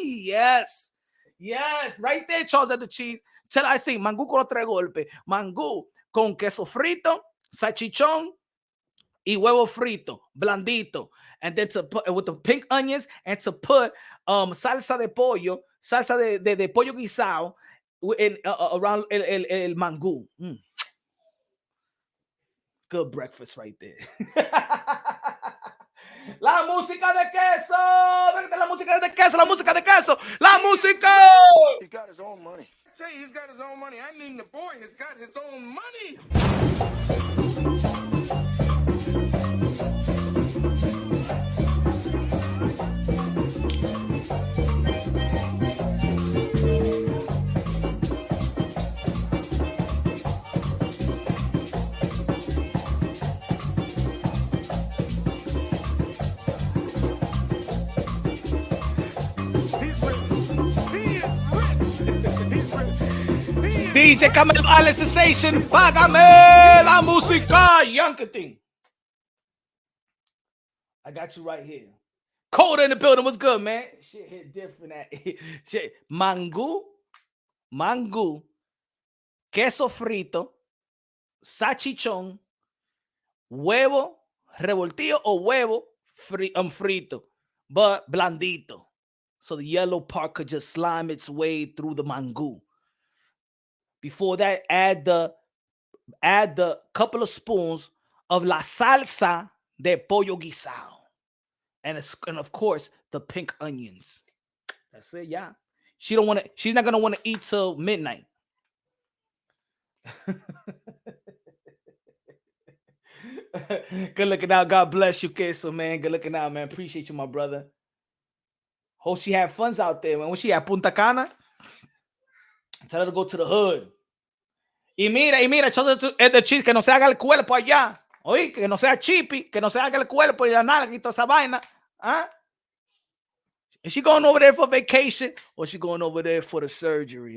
Yes. Yes. Right there, Charles at the cheese. Till I say mangú con los 3 golpes. Mangú con queso frito, salchichón, y huevo frito, blandito. And then to put with the pink onions and to put salsa de pollo, salsa de pollo guisado around el mangú. Good breakfast right there. La música de queso. La música de queso. La música de queso. La música. He's got his own money. Say he's got his own money. I mean the boy has got his own money. DJ Camel Ale Sensation, págame la música, Yanketing. I got you right here. Cold in the building. What's good, man? Shit hit different at shit. Mangú, queso frito, salchichón, huevo revoltillo o huevo frito, but blandito. So the yellow part could just slime its way through the mangú. Before that, add the couple of spoons of la salsa de pollo guisado. And of course, the pink onions. That's it, yeah. She's not gonna want to eat till midnight. Good looking out. God bless you, Queso, man. Good looking out, man. Appreciate you, my brother. Hope she had funds out there, man. When she at Punta Cana, tell her to go to the hood. Y mira, este chiste, que no se haga el cuerpo allá. Oí, que no sea chippy, que no se haga el cuerpo y la nalga y toda esa vaina. ¿Ah? Is she going over there for vacation or is she going over there for the surgery?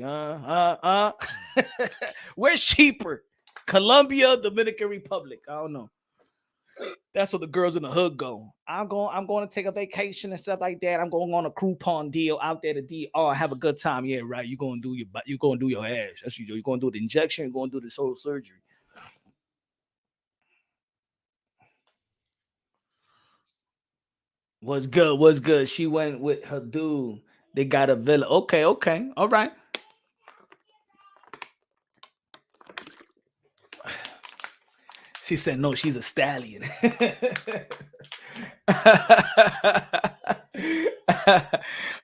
Where's cheaper? Colombia, Dominican Republic. I don't know. That's what the girls in the hood go. I'm going to take a vacation and stuff like that. I'm going on a coupon deal out there to DR. Have a good time. Yeah, right. You're going to do your ass. That's what you're going to do the injection. You're going to do the soul surgery. What's good? She went with her dude. They got a villa. Okay. All right. She said, no, she's a stallion.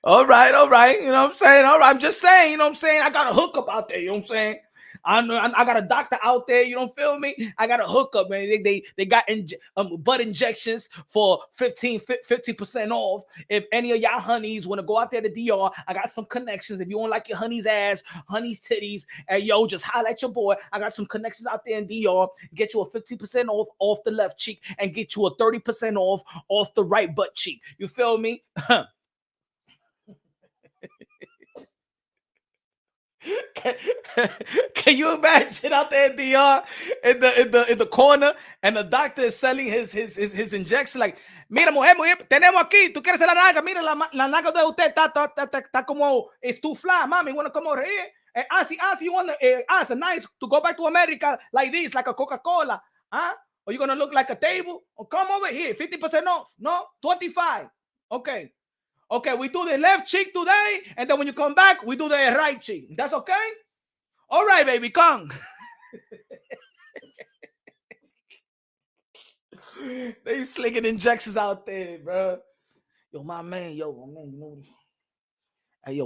All right, all right. You know what I'm saying? All right, I'm just saying, you know what I'm saying? I got a hookup out there, you know what I'm saying? I got a doctor out there, you don't feel me? I got a hookup, man. They got butt injections for 50% off. If any of y'all honeys want to go out there to DR, I got some connections. If you don't like your honey's ass, honey's titties, hey yo, just holler at your boy. I got some connections out there in DR. Get you a 50% off the left cheek and get you a 30% off the right butt cheek. You feel me? Can, can you imagine out there in DR in the corner and the doctor is selling his injection like, mira mujer, tenemos aquí, tú quieres la naga, mira la naga de usted está como estufla, mami, wanna come over here? You want a nice to go back to America like this, like a Coca-Cola, huh? Or you gonna look like a table? Or come over here, 50% off, no, 25, okay. Okay, we do the left cheek today, and then when you come back, we do the right cheek. That's okay? All right, baby, come. They slinging injections out there, bro. Yo, my man, you know. Hey, yo,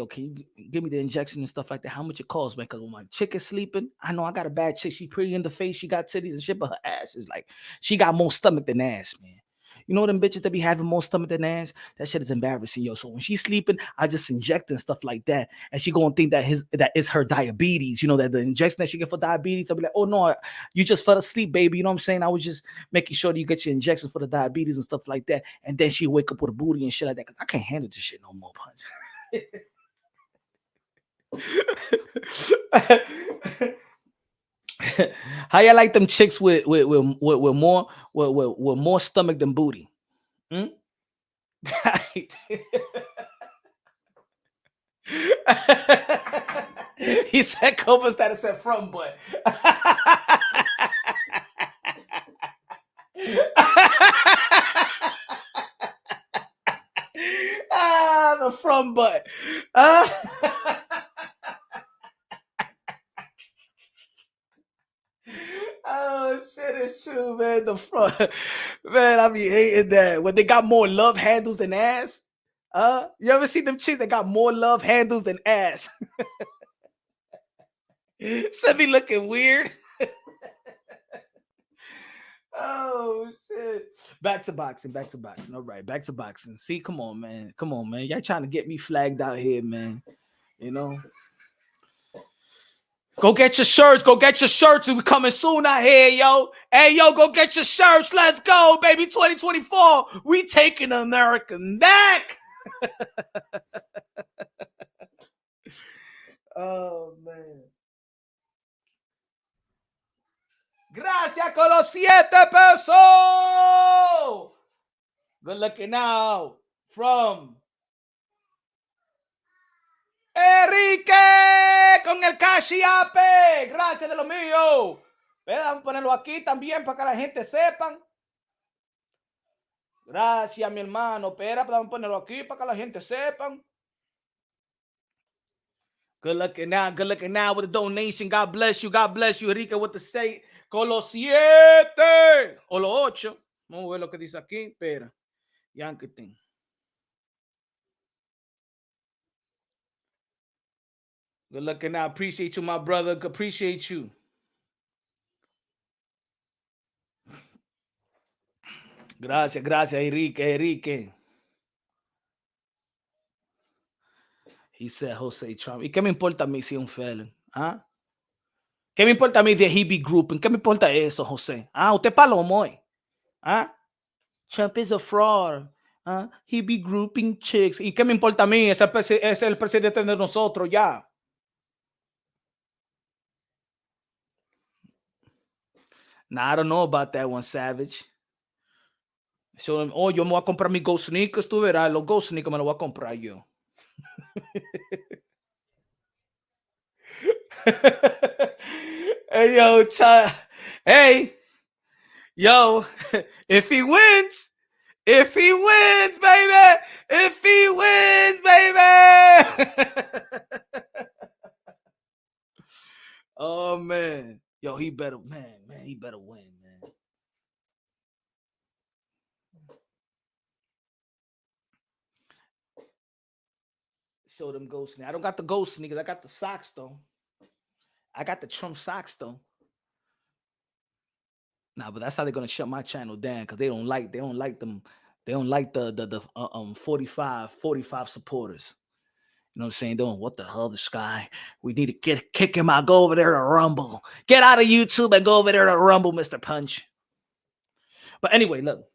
can you give me the injection and stuff like that? How much it costs, man? Because when my chick is sleeping, I know I got a bad chick. She pretty in the face. She got titties and shit, but her ass is like, she got more stomach than ass, man. You know them bitches that be having more stomach than ass? That shit is embarrassing, yo. So when she's sleeping, I just inject and stuff like that. And she gonna think that is her diabetes. You know, that the injection that she get for diabetes. I'll be like, oh no, you just fell asleep, baby. You know what I'm saying? I was just making sure that you get your injections for the diabetes and stuff like that. And then she wake up with a booty and shit like that. Cause I can't handle this shit no more, punch. How you like them chicks with more stomach than booty? Hmm? He said Cobra status said from butt. The from butt. Oh shit, it's true, man. The front, man. I be hating that when they got more love handles than ass. You ever see them chicks that got more love handles than ass? Should be looking weird. Oh shit. Back to boxing. All right, back to boxing. See, come on, man. Y'all trying to get me flagged out here, man. You know. Go get your shirts. We coming soon out here, yo. Hey, yo, go get your shirts. Let's go, baby. 2024. We taking American back. Oh, man. Gracias con los 7 pesos. Good looking now from Enrique con el Cashiape. Gracias de lo mío. Vamos a ponerlo aquí también para que la gente sepan. Gracias, mi hermano. Espera, vamos a ponerlo aquí para que la gente sepan. Good looking now with the donation. God bless you, Enrique, with the say. Con los 7 o los 8. Vamos a ver lo que dice aquí. Espera. Yanketing. Good looking now. Appreciate you, my brother. Appreciate you. Gracias, Enrique. He said Jose Trump. ¿Y qué me importa a mí si es un felon? ¿Ah? ¿Qué me importa a mí de he be grouping? ¿Qué me importa eso, José? Ah, usted palomo hoy. ¿Ah? Trump is a fraud. He be grouping chicks. ¿Y qué me importa a mí? Es el presidente de nosotros ya. Nah, I don't know about that one, Savage. So, yo me voy a comprar mis Ghost Sneakers, tú verás, los Ghost Sneakers me los voy a comprar yo. Hey, yo, hey, yo, if he wins, baby, Oh man, yo, he better win, man. Show them ghost sneakers. I don't got the ghost sneakers. I got the socks though. I got the Trump socks though. Nah, but that's how they're gonna shut my channel down because they don't like them. They don't like the 45 supporters. You know what I'm saying? Doing what the hell, this guy? We need to kick him out. Go over there to Rumble. Get out of YouTube and go over there to Rumble, Mr. Punch. But anyway, look.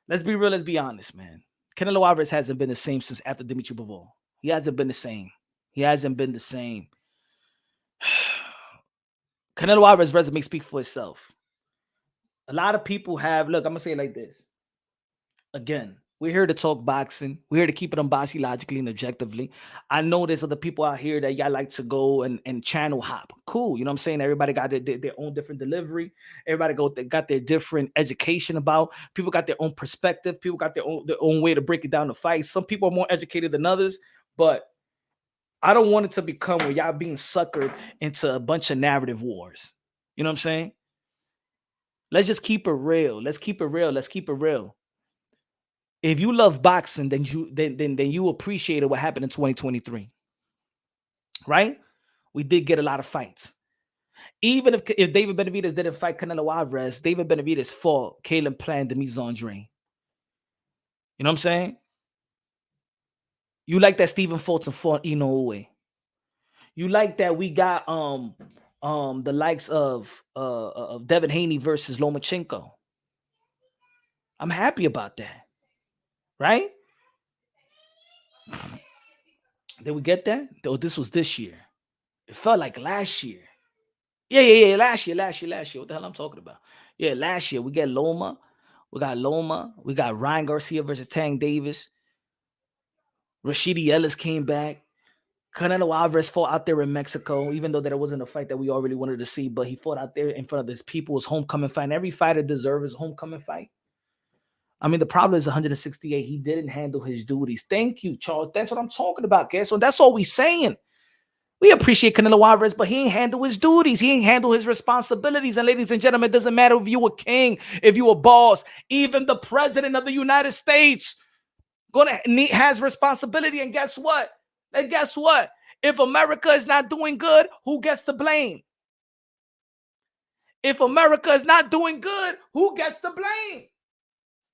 Let's be real. Let's be honest, man. Canelo Alvarez hasn't been the same since after Dimitri Bivol. He hasn't been the same. He hasn't been the same. Canelo Alvarez's resume speaks for itself. A lot of people have, look, I'm going to say it like this. Again, we're here to talk boxing. We're here to keep it unbiased, logically, and objectively. I know there's other people out here that y'all like to go and channel hop. Cool. You know what I'm saying? Everybody got their own different delivery. Everybody got their different education about. People got their own perspective. People got their own way to break it down to fight. Some people are more educated than others, but I don't want it to become where y'all being suckered into a bunch of narrative wars. You know what I'm saying? Let's just keep it real. Let's keep it real. Let's keep it real. If you love boxing, then you appreciated what happened in 2023. Right? We did get a lot of fights. Even if David Benavidez didn't fight Canelo Alvarez, David Benavidez fought Caleb Plant, Demise Andre. You know what I'm saying? You like that Stephen Fulton fought Inoue. You like that we got the likes of Devin Haney versus Lomachenko. I'm happy about that. Right? Did we get that? Oh, this was this year. It felt like last year. Yeah. Last year. What the hell I'm talking about? Yeah, last year we got Loma. We got Ryan Garcia versus Tank Davis. Rashidi Ellis came back. Canelo Alvarez fought out there in Mexico, even though that it wasn't a fight that we all really wanted to see, but he fought out there in front of his people. His homecoming fight. And every fighter deserves his homecoming fight. I mean, the problem is 168. He didn't handle his duties. Thank you, Charles. That's what I'm talking about, guys. So that's all we're saying. We appreciate Canelo Alvarez, but he ain't handle his duties. He ain't handle his responsibilities. And ladies and gentlemen, it doesn't matter if you a king, if you a boss, even the president of the United States has responsibility. And guess what? If America is not doing good, who gets the blame? If America is not doing good, who gets the blame?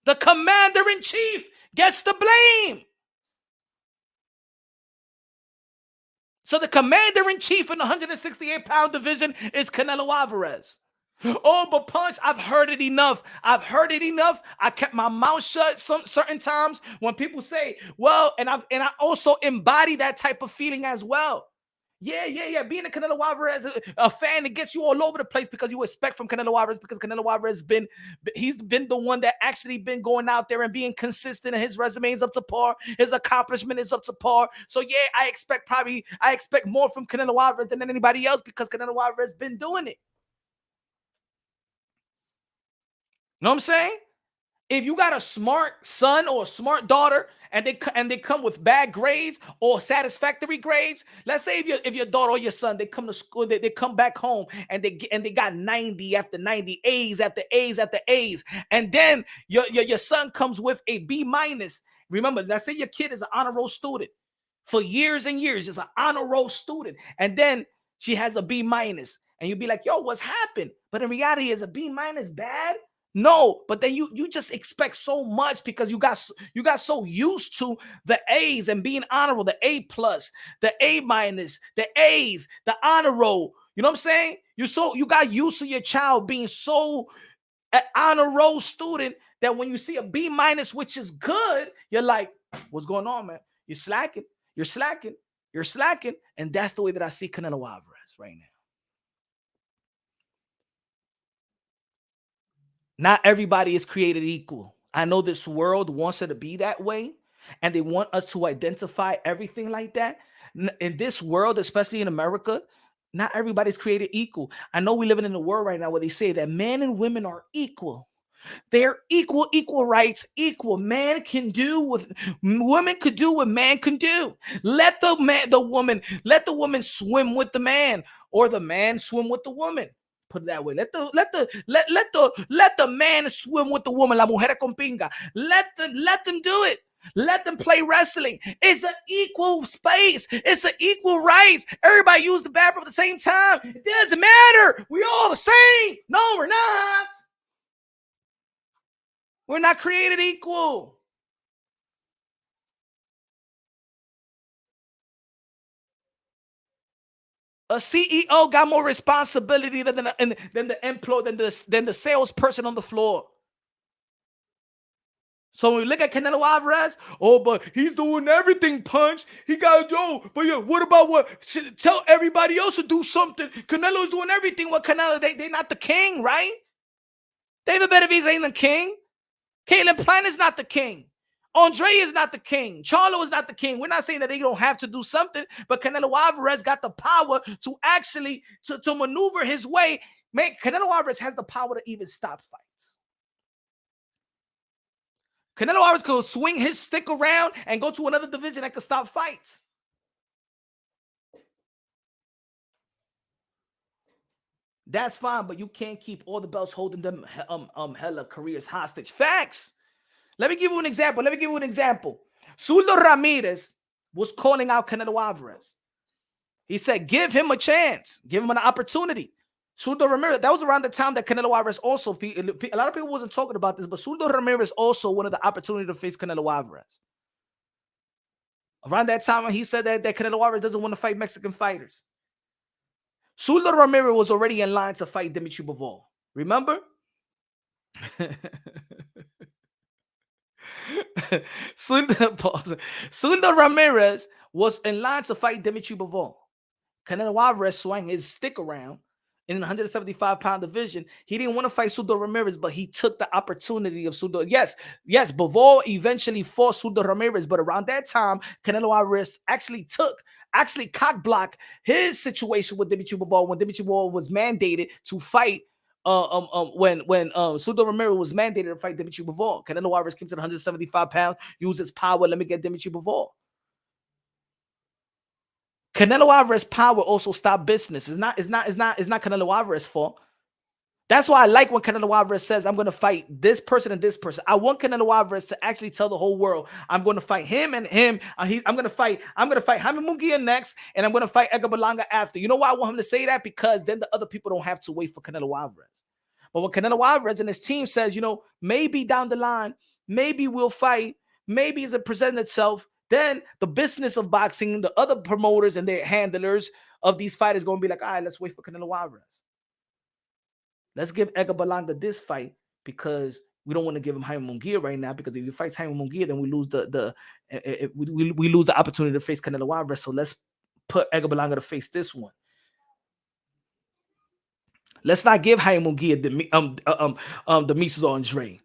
The commander-in-chief gets the blame. So the commander-in-chief in the 168-pound division is Canelo Alvarez. Oh, but Punch, I've heard it enough. I kept my mouth shut certain times when people say, well, and I also embody that type of feeling as well. Yeah. Being a Canelo Alvarez, a fan, it gets you all over the place because you expect from Canelo Alvarez, because Canelo Alvarez he's been the one that actually been going out there and being consistent, and his resume is up to par. His accomplishment is up to par. So yeah, I expect more from Canelo Alvarez than anybody else because Canelo Alvarez been doing it. You know what I'm saying? If you got a smart son or a smart daughter and they come with bad grades or satisfactory grades, let's say if your daughter or your son, they come to school, they come back home and they got 90 after 90, A's after A's after A's, and then your son comes with a B-. Remember, let's say your kid is an honor roll student for years and years, just an honor roll student, and then she has a B-, and you'd be like, yo, what's happened? But in reality, is a B- bad? No, but then you just expect so much because you got so used to the A's and being honorable, the A+, the A-, the A's, the honor roll. You know what I'm saying? You got used to your child being so an honor roll student that when you see a B-, which is good, you're like, what's going on, man? You're slacking, and that's the way that I see Canelo Alvarez right now. Not everybody is created equal. I know this world wants it to be that way, and they want us to identify everything like that. In this world, especially in America, not everybody's created equal. I know we're living in a world right now where they say that men and women are equal. They're equal rights, equal. Man can do what women could do what man can do. Let the woman swim with the man, or the man swim with the woman. Put it that way. Let the man swim with the woman. La mujer con pinga. Let them do it. Let them play wrestling. It's an equal space. It's an equal rights. Everybody use the bathroom at the same time. It doesn't matter. We all the same. No, we're not. We're not created equal. A CEO got more responsibility than the employee, than the salesperson on the floor. So when we look at Canelo Alvarez, oh, but he's doing everything, Punch. He got Joe. But yeah, what about what? Tell everybody else to do something. Canelo's doing everything. What Canelo? They're not the king, right? David Benavidez ain't the king. Caleb Plant is not the king. Andre is not the king. Charlo is not the king. We're not saying that they don't have to do something, but Canelo Alvarez got the power to actually to maneuver his way. Man, Canelo Alvarez has the power to even stop fights. Canelo Alvarez could swing his stick around and go to another division that could stop fights. That's fine, but you can't keep all the belts holding them hella careers hostage. Facts. Let me give you an example. Zurdo Ramirez was calling out Canelo Alvarez. He said, give him a chance. Give him an opportunity. Zurdo Ramirez, that was around the time that Canelo Alvarez also, a lot of people wasn't talking about this, but Zurdo Ramirez also wanted the opportunity to face Canelo Alvarez. Around that time, he said that Canelo Alvarez doesn't want to fight Mexican fighters. Zurdo Ramirez was already in line to fight Dimitri Bivol. Remember? Zurdo Ramirez was in line to fight Dimitri Bivol. Canelo Alvarez swung his stick around in the 175-pound division. He didn't want to fight Zurdo Ramirez, but he took the opportunity of Zurdo. Yes, Bivol eventually fought Zurdo Ramirez, but around that time, Canelo Alvarez actually cock-blocked his situation with Dimitri Bivol when Dimitri Bivol was mandated to fight. When Zurdo Ramirez was mandated to fight Dimitri Bivol, Canelo Alvarez came to the 175 pounds, used his power. Let me get Dimitri Bivol. Canelo Alvarez's power also stopped business. It's not Canelo Alvarez's fault. That's why I like when Canelo Alvarez says, I'm going to fight this person and this person. I want Canelo Alvarez to actually tell the whole world, I'm going to fight him and him. I'm going to fight Jaime Munguia next, and I'm going to fight Edgar Berlanga after. You know why I want him to say that? Because then the other people don't have to wait for Canelo Alvarez. But when Canelo Alvarez and his team says, maybe down the line, maybe we'll fight, maybe it's presenting itself, then the business of boxing, the other promoters and their handlers of these fighters going to be like, all right, let's wait for Canelo Alvarez. Let's give Edgar Berlanga this fight because we don't want to give him Jaime Munguia right now, because if he fights Jaime Munguia, then we lose we lose the opportunity to face Canelo Alvarez. So let's put Edgar Berlanga to face this one. Let's not give Jaime Munguia the Mises Andre.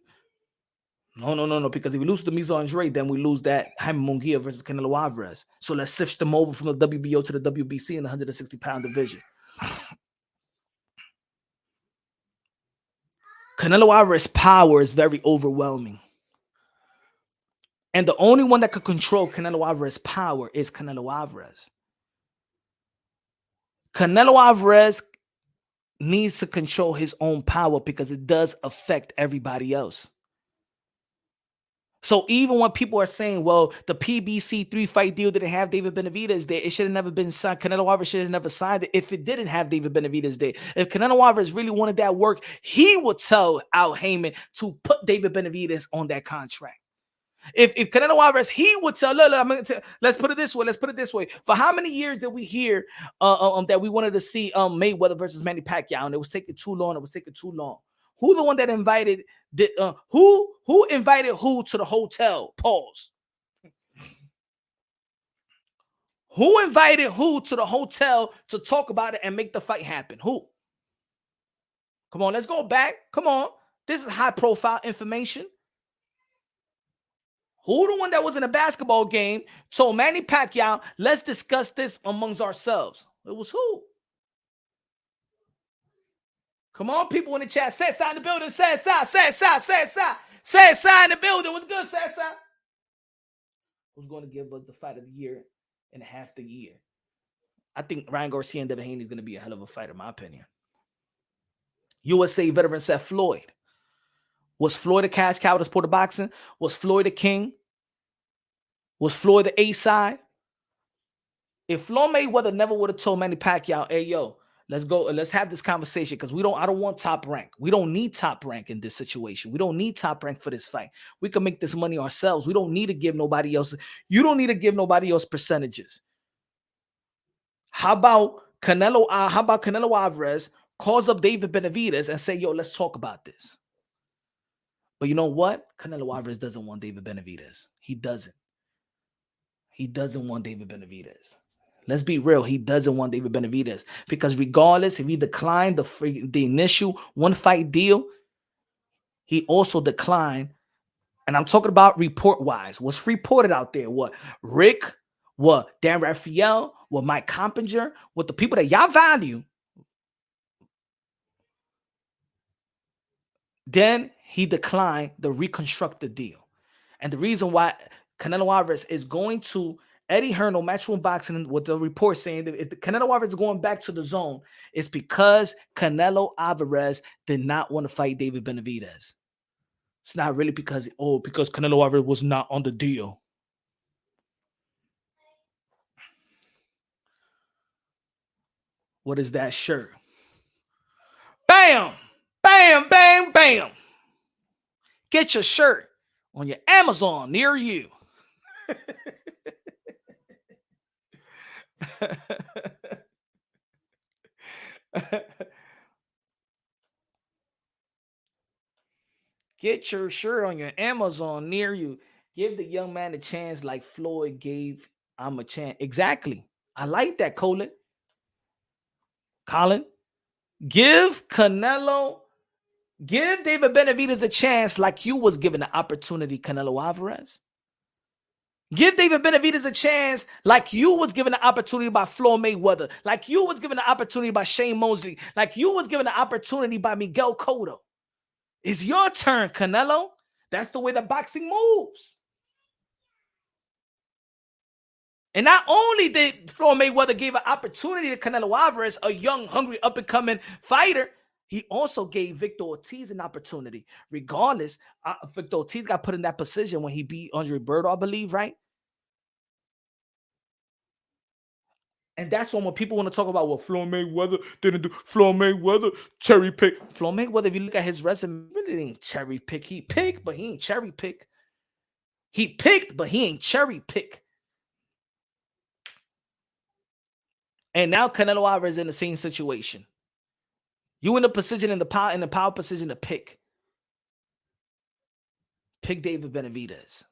No. Because if we lose the Mises Andre, then we lose that Jaime Munguia versus Canelo Alvarez. So let's shift them over from the WBO to the WBC in the 160-pound division. Canelo Alvarez's power is very overwhelming. And the only one that could control Canelo Alvarez's power is Canelo Alvarez. Canelo Alvarez needs to control his own power because it does affect everybody else. So even when people are saying, well, the PBC 3-fight deal didn't have David Benavidez there, it should have never been signed. Canelo Alvarez should have never signed it if it didn't have David Benavidez there. If Canelo Alvarez really wanted that work, he would tell Al Heyman to put David Benavidez on that contract. If Canelo Alvarez, he would tell, look, let's put it this way. For how many years did we hear that we wanted to see Mayweather versus Manny Pacquiao, and it was taking too long? Who the one that invited who invited who to the hotel? Pause. Who invited who to the hotel to talk about it and make the fight happen? Who? Come on, let's go back. Come on. This is high profile information. Who the one that was in a basketball game told Manny Pacquiao, let's discuss this amongst ourselves? It was who? Come on, people in the chat. Setsai in the building. Setsai. Setsai in the building. What's good, Setsai? Who's going to give us the fight of the year and half the year? I think Ryan Garcia and Devin Haney is going to be a hell of a fight, in my opinion. USA veteran said Floyd. Was Floyd a cash cow to sport of boxing? Was Floyd a king? Was Floyd the A side? If Floyd Mayweather never would have told Manny Pacquiao, hey, yo, let's go, let's have this conversation because I don't want top rank. We don't need top rank in this situation. We don't need top rank for this fight. We can make this money ourselves. We don't need to give nobody else. You don't need to give nobody else percentages. How about Canelo Alvarez calls up David Benavidez and say, yo, let's talk about this. But you know what? Canelo Alvarez doesn't want David Benavidez. He doesn't. He doesn't want David Benavidez. Let's be real. He doesn't want David Benavidez because regardless if he declined the initial one-fight deal, he also declined. And I'm talking about report-wise. What's reported out there? What Rick, what Dan Raphael, what Mike Compinger, what the people that y'all value. Then he declined the reconstructed deal. And the reason why Canelo Alvarez is going to Eddie Hearn or Matchroom Boxing, with the report saying that if Canelo Alvarez is going back to the zone, it's because Canelo Alvarez did not want to fight David Benavidez. It's not really because Canelo Alvarez was not on the deal. What is that shirt? Bam! Bam, bam, bam. Get your shirt on your Amazon near you. Get your shirt on your Amazon near you. Give the young man a chance like Floyd gave him a chance. Exactly. I like that, Colin. Give David Benavidez a chance like you was given the opportunity, Canelo Alvarez. Give David Benavidez a chance like you was given the opportunity by Floyd Mayweather, like you was given the opportunity by Shane Mosley, like you was given the opportunity by Miguel Cotto. It's your turn, Canelo. That's the way the boxing moves. And not only did Floyd Mayweather give an opportunity to Canelo Alvarez, a young, hungry, up-and-coming fighter, he also gave Victor Ortiz an opportunity. Regardless, Victor Ortiz got put in that position when he beat Andre Berto, I believe, right? And that's when people want to talk about what Floyd Mayweather didn't do. Floyd Mayweather cherry pick. Floyd Mayweather, if you look at his resume, really didn't cherry pick. He picked, but he ain't cherry pick. He picked, but he ain't cherry pick. And now Canelo Alvarez is in the same situation. You in the position in the power position to pick. Pick David Benavidez.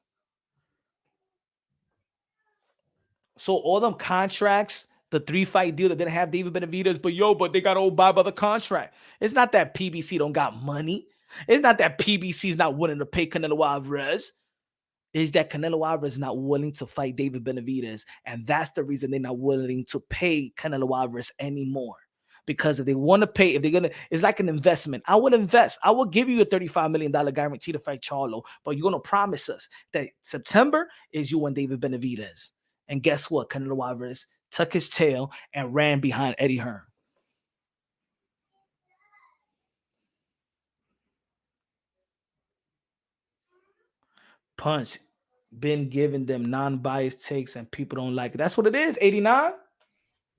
So all them contracts, the 3-fight deal that didn't have David Benavidez, but they got to abide by the contract. It's not that PBC don't got money. It's not that PBC is not willing to pay Canelo Alvarez. It's that Canelo Alvarez is not willing to fight David Benavidez. And that's the reason they're not willing to pay Canelo Alvarez anymore. Because if they want to pay, it's like an investment. I will invest. I will give you a $35 million guarantee to fight Charlo, but you're going to promise us that September is you and David Benavidez. And guess what? Canelo Alvarez took his tail and ran behind Eddie Hearn. Punch been giving them non-biased takes and people don't like it. That's what it is, 89.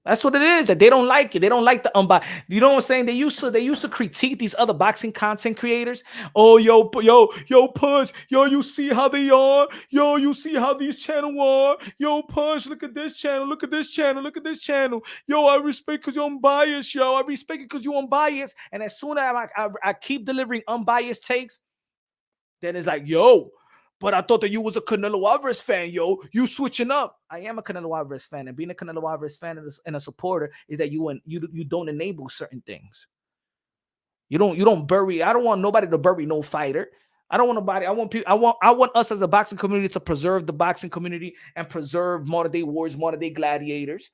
That's what it is, that they don't like it. They don't like the unbiased. You know what I'm saying? They used to critique these other boxing content creators. Oh, yo, Punch. Yo, you see how they are? Yo, you see how these channels are? Yo, Punch, look at this channel. Look at this channel. Look at this channel. Yo, I respect because you're unbiased, yo. I respect it because you're unbiased. And as soon as I keep delivering unbiased takes, then it's like, yo, but I thought that you was a Canelo Alvarez fan, yo. You switching up. I am a Canelo Alvarez fan, and being a Canelo Alvarez fan and a supporter is that you don't enable certain things. You don't bury. I don't want nobody to bury no fighter. I don't want nobody. I want us as a boxing community to preserve the boxing community and preserve modern day warriors, modern day gladiators.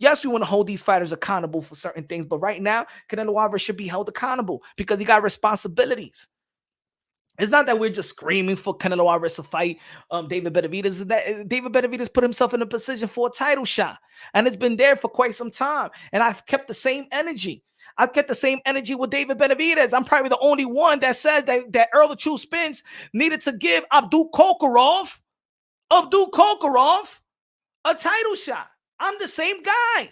Yes, we want to hold these fighters accountable for certain things, but right now, Canelo Alvarez should be held accountable because he got responsibilities. It's not that we're just screaming for Canelo Alvarez to fight David Benavidez. It's that David Benavidez put himself in a position for a title shot. And it's been there for quite some time. And I've kept the same energy. I've kept the same energy with David Benavidez. I'm probably the only one that says that Earl the True Spence needed to give Abdul Kokorov Abdul-Kokorov a title shot. I'm the same guy.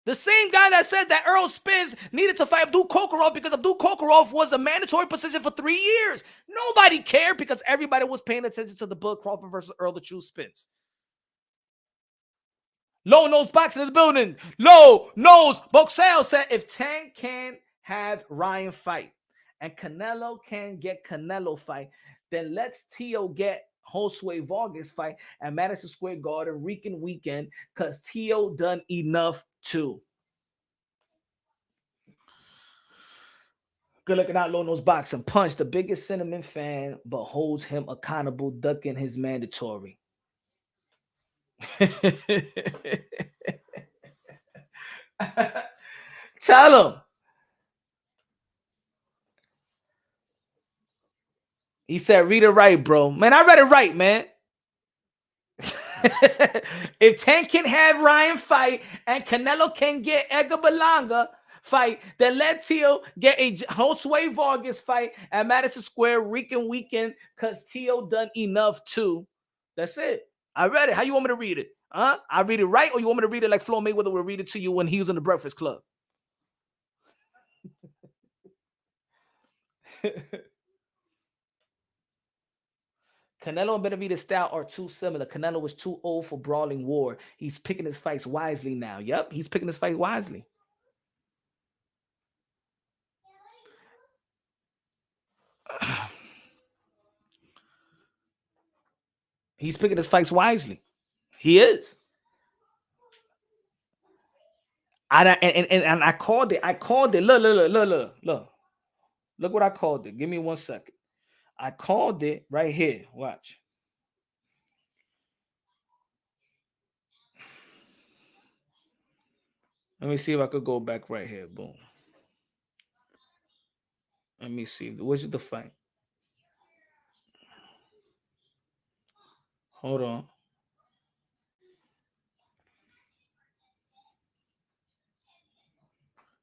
The same guy that said that Errol Spence needed to fight Abdul-Kokorov because Abdul-Kokorov was a mandatory position for 3 years. Nobody cared because everybody was paying attention to the book Crawford versus Earl the True Spence. Low Nose Boxing in the building. Low Nose Boxeo said if Tank can have Ryan fight and Canelo can get Canelo fight, then let's Tszyu get Josue Vargas fight at Madison Square Garden weekend because Tszyu done enough too. Good looking out, Low Nose Boxing. Punch, the biggest Cinnamon fan, but holds him accountable, ducking his mandatory. Tell him. He said, read it right, bro. Man, I read it right, man. If Tank can have Ryan fight and Canelo can get Edgar Berlanga fight, then let Tszyu get a Josue Vargas fight at Madison Square weekend because Tszyu done enough too. That's it. I read it. How you want me to read it? Huh? I read it right, or you want me to read it like Floyd Mayweather would read it to you when he was in the Breakfast Club? Canelo and Benavidez style are too similar. Canelo was too old for brawling war. He's picking his fights wisely now. Yep, he's picking his fight wisely. He's picking his fights wisely. He is. And I called it. Look what I called it. Give me 1 second. I called it right here. Watch. Let me see if I could go back right here. Boom. Let me see. Where's the fight? Hold on.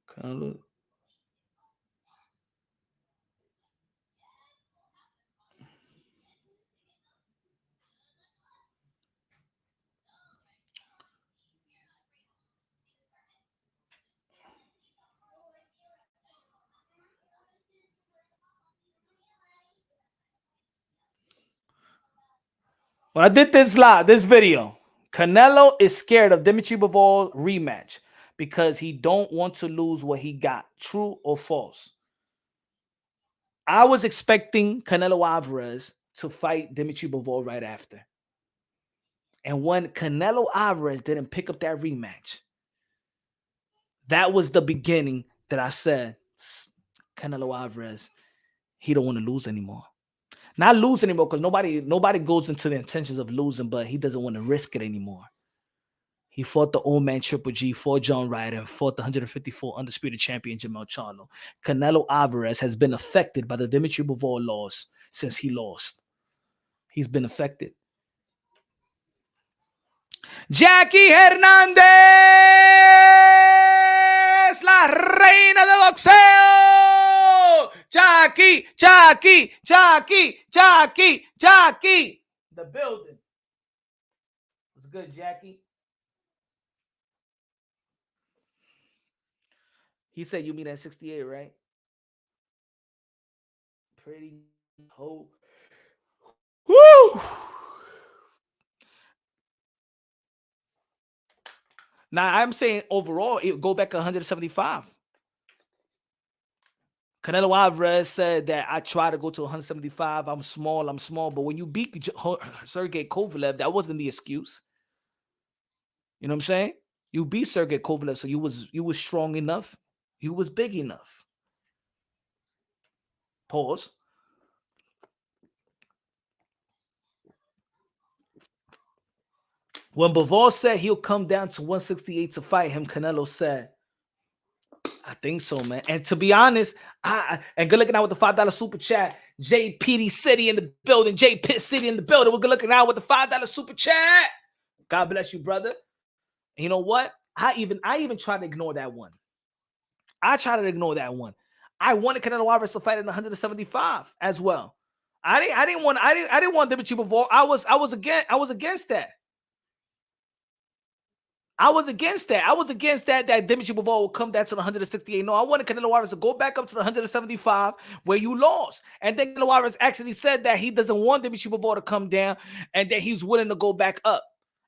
Canelo. When I did this video, Canelo is scared of Dimitri Bivol rematch because he don't want to lose what he got. True or false? I was expecting Canelo Alvarez to fight Dimitri Bivol right after. And when Canelo Alvarez didn't pick up that rematch, that was the beginning that I said, Canelo Alvarez, he don't want to lose anymore. Not lose anymore because nobody goes into the intentions of losing, but he doesn't want to risk it anymore. He fought the old man Triple G, fought John Ryder, and fought the 154 undisputed champion Jamel Charlo. Canelo Alvarez has been affected by the Dimitri Bivol loss since he lost. He's been affected. Jackie Hernandez, la reina de boxeo. Jackie. The building. What's good, Jackie? He said you meet at 68, right? Pretty hope. Woo! Now, I'm saying overall, it go back to 175. Canelo Alvarez said that I try to go to 175. I'm small. But when you beat Sergey Kovalev, that wasn't the excuse. You know what I'm saying? You beat Sergey Kovalev, so you was strong enough. You was big enough. Pause. When Bivol said he'll come down to 168 to fight him, Canelo said, I think so, man. And to be honest, and good looking out with the $5 super chat. JPD City in the building. J Pitt City in the building. We're good looking out with the $5 super chat. God bless you, brother. And you know what? I even tried to ignore that one. I wanted Canelo Alvarez to fight at 175 as well. I didn't want Dimitri Bivol. I was against that. I was against that Dimitri Bivol will come down to the 168. No, I wanted Canelo Alvarez to go back up to the 175 where you lost. And then Canelo Alvarez actually said that he doesn't want Dimitri Bivol to come down and that he's willing to go back up.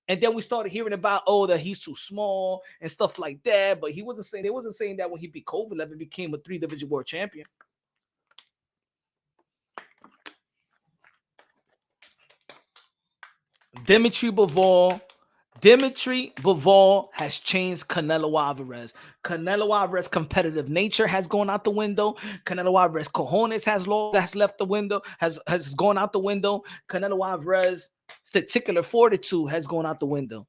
And then we started hearing about, that he's too small and stuff like that. But they wasn't saying that when he beat Kovalev and became a 3-division world champion. Dimitri Bivol has changed Canelo Alvarez. Canelo Alvarez competitive nature has gone out the window. Canelo Alvarez cojones has left the window, has gone out the window. Canelo Alvarez statistical fortitude has gone out the window.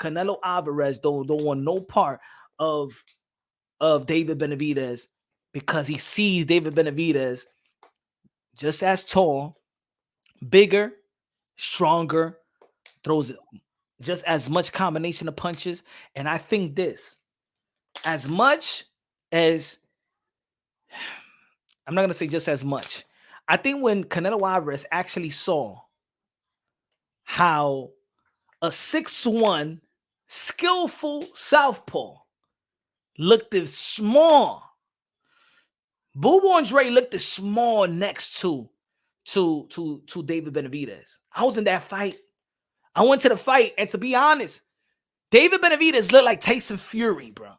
Canelo Alvarez don't want no part of David Benavidez because he sees David Benavidez just as tall, bigger, stronger, throws just as much combination of punches. And I think this, as much as, I'm not going to say just as much. I think when Canelo Alvarez actually saw how a 6'1" skillful southpaw looked as small, Bivol Andre looked as small next to David Benavidez. I was in that fight. I went to the fight, and to be honest, David Benavidez looked like Tyson Fury, bro.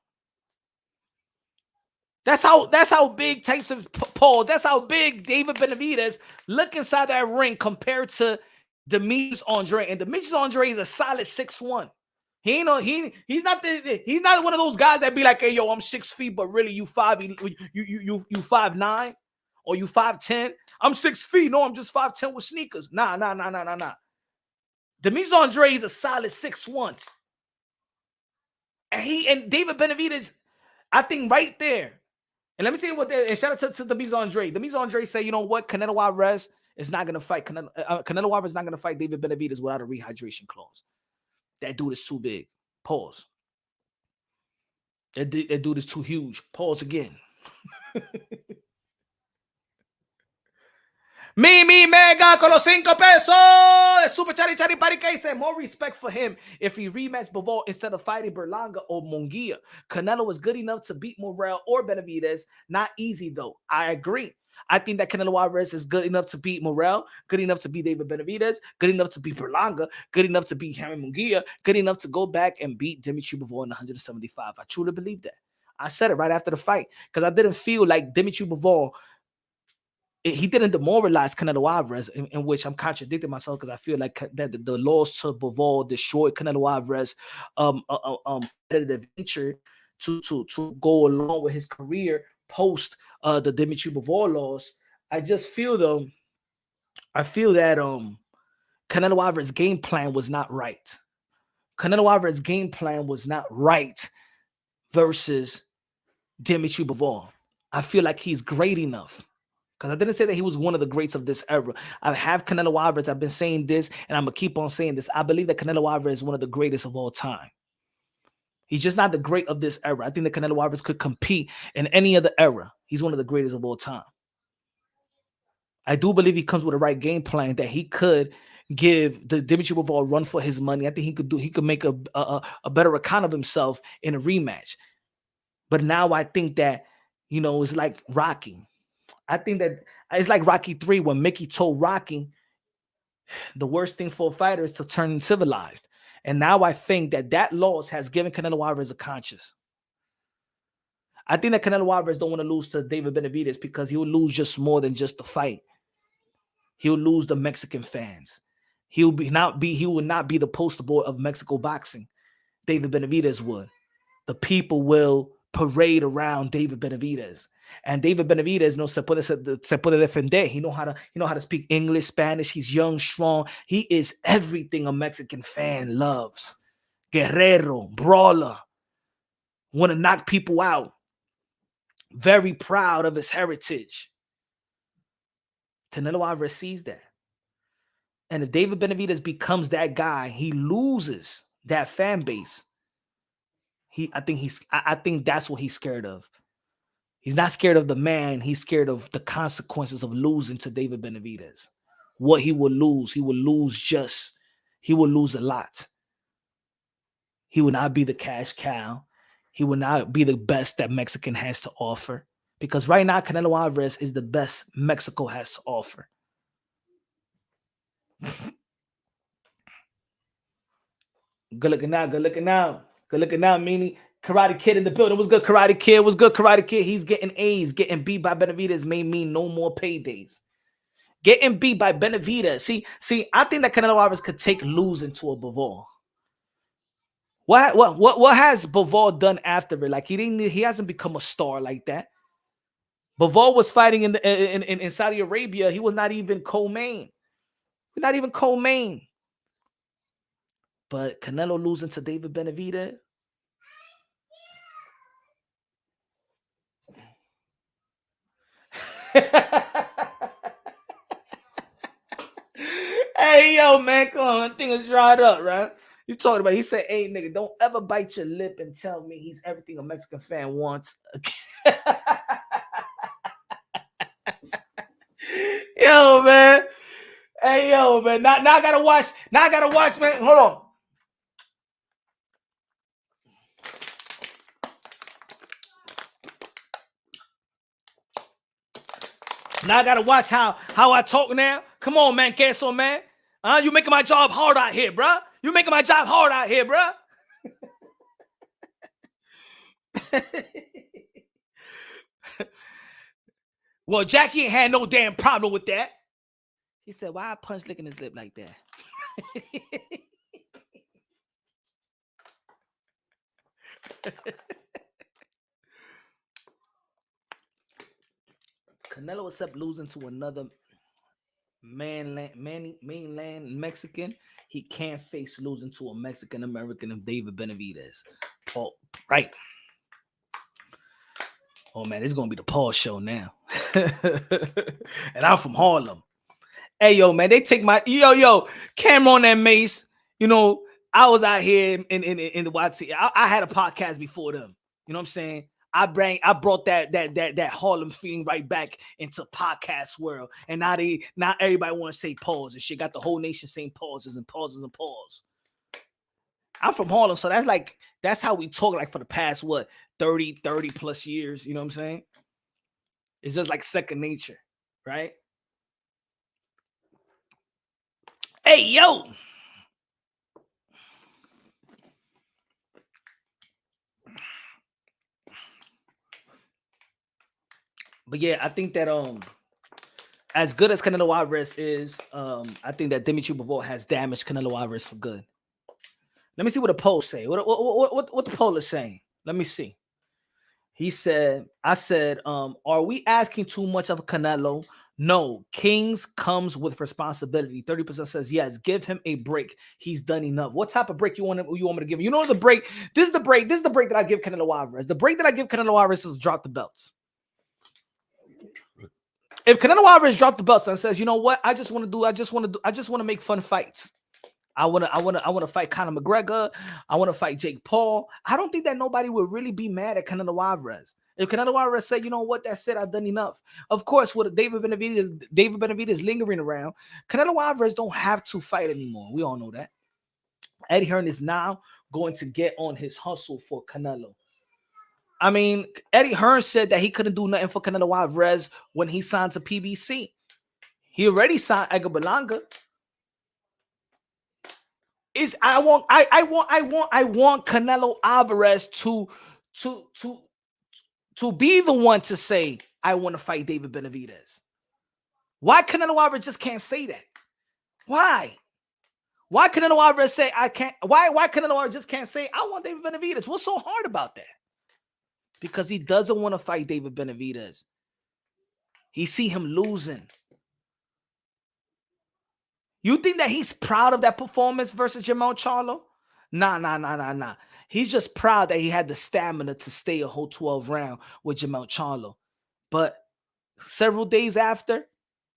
That's how big Tyson Paul. That's how big David Benavidez look inside that ring compared to Demetrius Andre. And Demetrius Andre is a solid 6'1". He ain't he's not one of those guys that be like, hey, yo, I'm 6 feet, but really you 5'9" or you 5'10". I'm 6 feet. No, I'm just 5'10" with sneakers. Nah. Demetrius Andre is a solid 6'1". And David Benavidez, I think right there. And let me tell you what, and shout out to Demetrius Andre. Demetrius Andre say, you know what? Canelo Alvarez is not going to fight. Canelo Alvarez is not going to fight David Benavidez without a rehydration clause. That dude is too big. Pause. That dude is too huge. Pause again. Me, mega con los 5 pesos. Super Chari Parica said more respect for him if he rematched Bivol instead of fighting Berlanga or Munguia. Canelo was good enough to beat Morrell or Benavidez. Not easy, though. I agree. I think that Canelo Alvarez is good enough to beat Morrell, good enough to beat David Benavidez, good enough to beat Berlanga, good enough to beat Henry Munguia, good enough to go back and beat Dimitri Bivol in 175. I truly believe that. I said it right after the fight because I didn't feel like Dimitri Bivol, he didn't demoralize Canelo Alvarez, in which I'm contradicting myself because I feel like that the loss to Bivol destroyed Canelo Alvarez competitive nature to go along with his career post the Dimitri Bivol loss. I just feel though, I feel that Canelo Alvarez's game plan was not right. Canelo Alvarez's game plan was not right versus Dimitri Bivol. I feel like he's great enough. Because I didn't say that he was one of the greats of this era. I have Canelo Alvarez. I've been saying this, and I'm going to keep on saying this. I believe that Canelo Alvarez is one of the greatest of all time. He's just not the great of this era. I think that Canelo Alvarez could compete in any other era. He's one of the greatest of all time. I do believe he comes with the right game plan that he could give the Dimitri Bivol a run for his money. I think he could make a better account of himself in a rematch. But now I think that, it's like Rocky. I think that it's like Rocky 3 when Mickey told Rocky the worst thing for a fighter is to turn civilized. And now I think that loss has given Canelo Alvarez a conscience. I think that Canelo Alvarez don't want to lose to David Benavidez because he will lose just more than just the fight. He'll lose the Mexican fans. He will not be the poster boy of Mexico boxing. David Benavidez would. The people will parade around David Benavidez. And David Benavidez, se puede defender. He know how to speak English, Spanish. He's young, strong. He is everything a Mexican fan loves. Guerrero, brawler, want to knock people out. Very proud of his heritage. Canelo Alvarez sees that. And if David Benavidez becomes that guy, he loses that fan base. I think that's what he's scared of. He's not scared of the man. He's scared of the consequences of losing to David Benavidez. what he would lose. He would lose a lot. He would not be the cash cow. He would not be the best that Mexican has to offer. Because right now, Canelo Alvarez is the best Mexico has to offer. Good looking now, meaning Karate Kid in the building. What's good, Karate Kid? He's getting A's. Getting beat by Benavidez may mean no more paydays. Getting beat by Benavidez. See, I think that Canelo Alvarez could take losing to a Bivol. What has Bivol done after it? Like he hasn't become a star like that. Bivol was fighting in Saudi Arabia. He was not even co-main. But Canelo losing to David Benavidez. Hey, yo, man, come on. Thing is dried up, right? You talking about, he said, hey, nigga, don't ever bite your lip and tell me he's everything a Mexican fan wants. Yo, man. Hey, yo, man. Now I gotta watch, man. Hold on. Now I gotta watch how I talk now. Come on, man, Queso, man. You making my job hard out here, bruh. Well, Jackie ain't had no damn problem with that. He said, why I punch licking his lip like that? Canelo, except losing to another mainland Mexican, he can't face losing to a Mexican American of David Benavidez. Oh, right. Oh man, it's gonna be the Paul show now. And I'm from Harlem. Hey yo, man, they take my Cameron and Mace. You know, I was out here in the YT. I had a podcast before them. You know what I'm saying? I brought that Harlem feeling right back into podcast world. And now everybody want to say pause and shit. Got the whole nation saying pauses and pauses and pause. I'm from Harlem, so that's how we talk like for the past 30 plus years. You know what I'm saying? It's just like second nature, right? Hey yo. But yeah, I think that as good as Canelo Alvarez is, I think that Dimitri Bivol has damaged Canelo Alvarez for good. Let me see what the poll say. What the poll is saying? Let me see. I said, are we asking too much of Canelo? No, Kings comes with responsibility. 30% says yes. Give him a break. He's done enough. What type of break you want me to give him? You know the break. This is the break that I give Canelo Alvarez. The break that I give Canelo Alvarez is drop the belts. If Canelo Alvarez dropped the belts and says, you know what, I just want to make fun fights. I want to fight Conor McGregor. I want to fight Jake Paul. I don't think that nobody would really be mad at Canelo Alvarez. If Canelo Alvarez said, you know what, that's it, I've done enough. Of course, with David Benavidez lingering around, Canelo Alvarez don't have to fight anymore. We all know that. Eddie Hearn is now going to get on his hustle for Canelo. I mean, Eddie Hearn said that he couldn't do nothing for Canelo Alvarez when he signed to PBC. He already signed Edgar Berlanga. I want Canelo Alvarez to be the one to say, I want to fight David Benavidez. Why Canelo Alvarez just can't say that? Why? Why Canelo Alvarez say I can't? Why Canelo Alvarez just can't say I want David Benavidez? What's so hard about that? Because he doesn't want to fight David Benavidez. He see him losing. You think that he's proud of that performance versus Jermell Charlo? Nah. He's just proud that he had the stamina to stay a whole 12 round with Jermell Charlo. But several days after,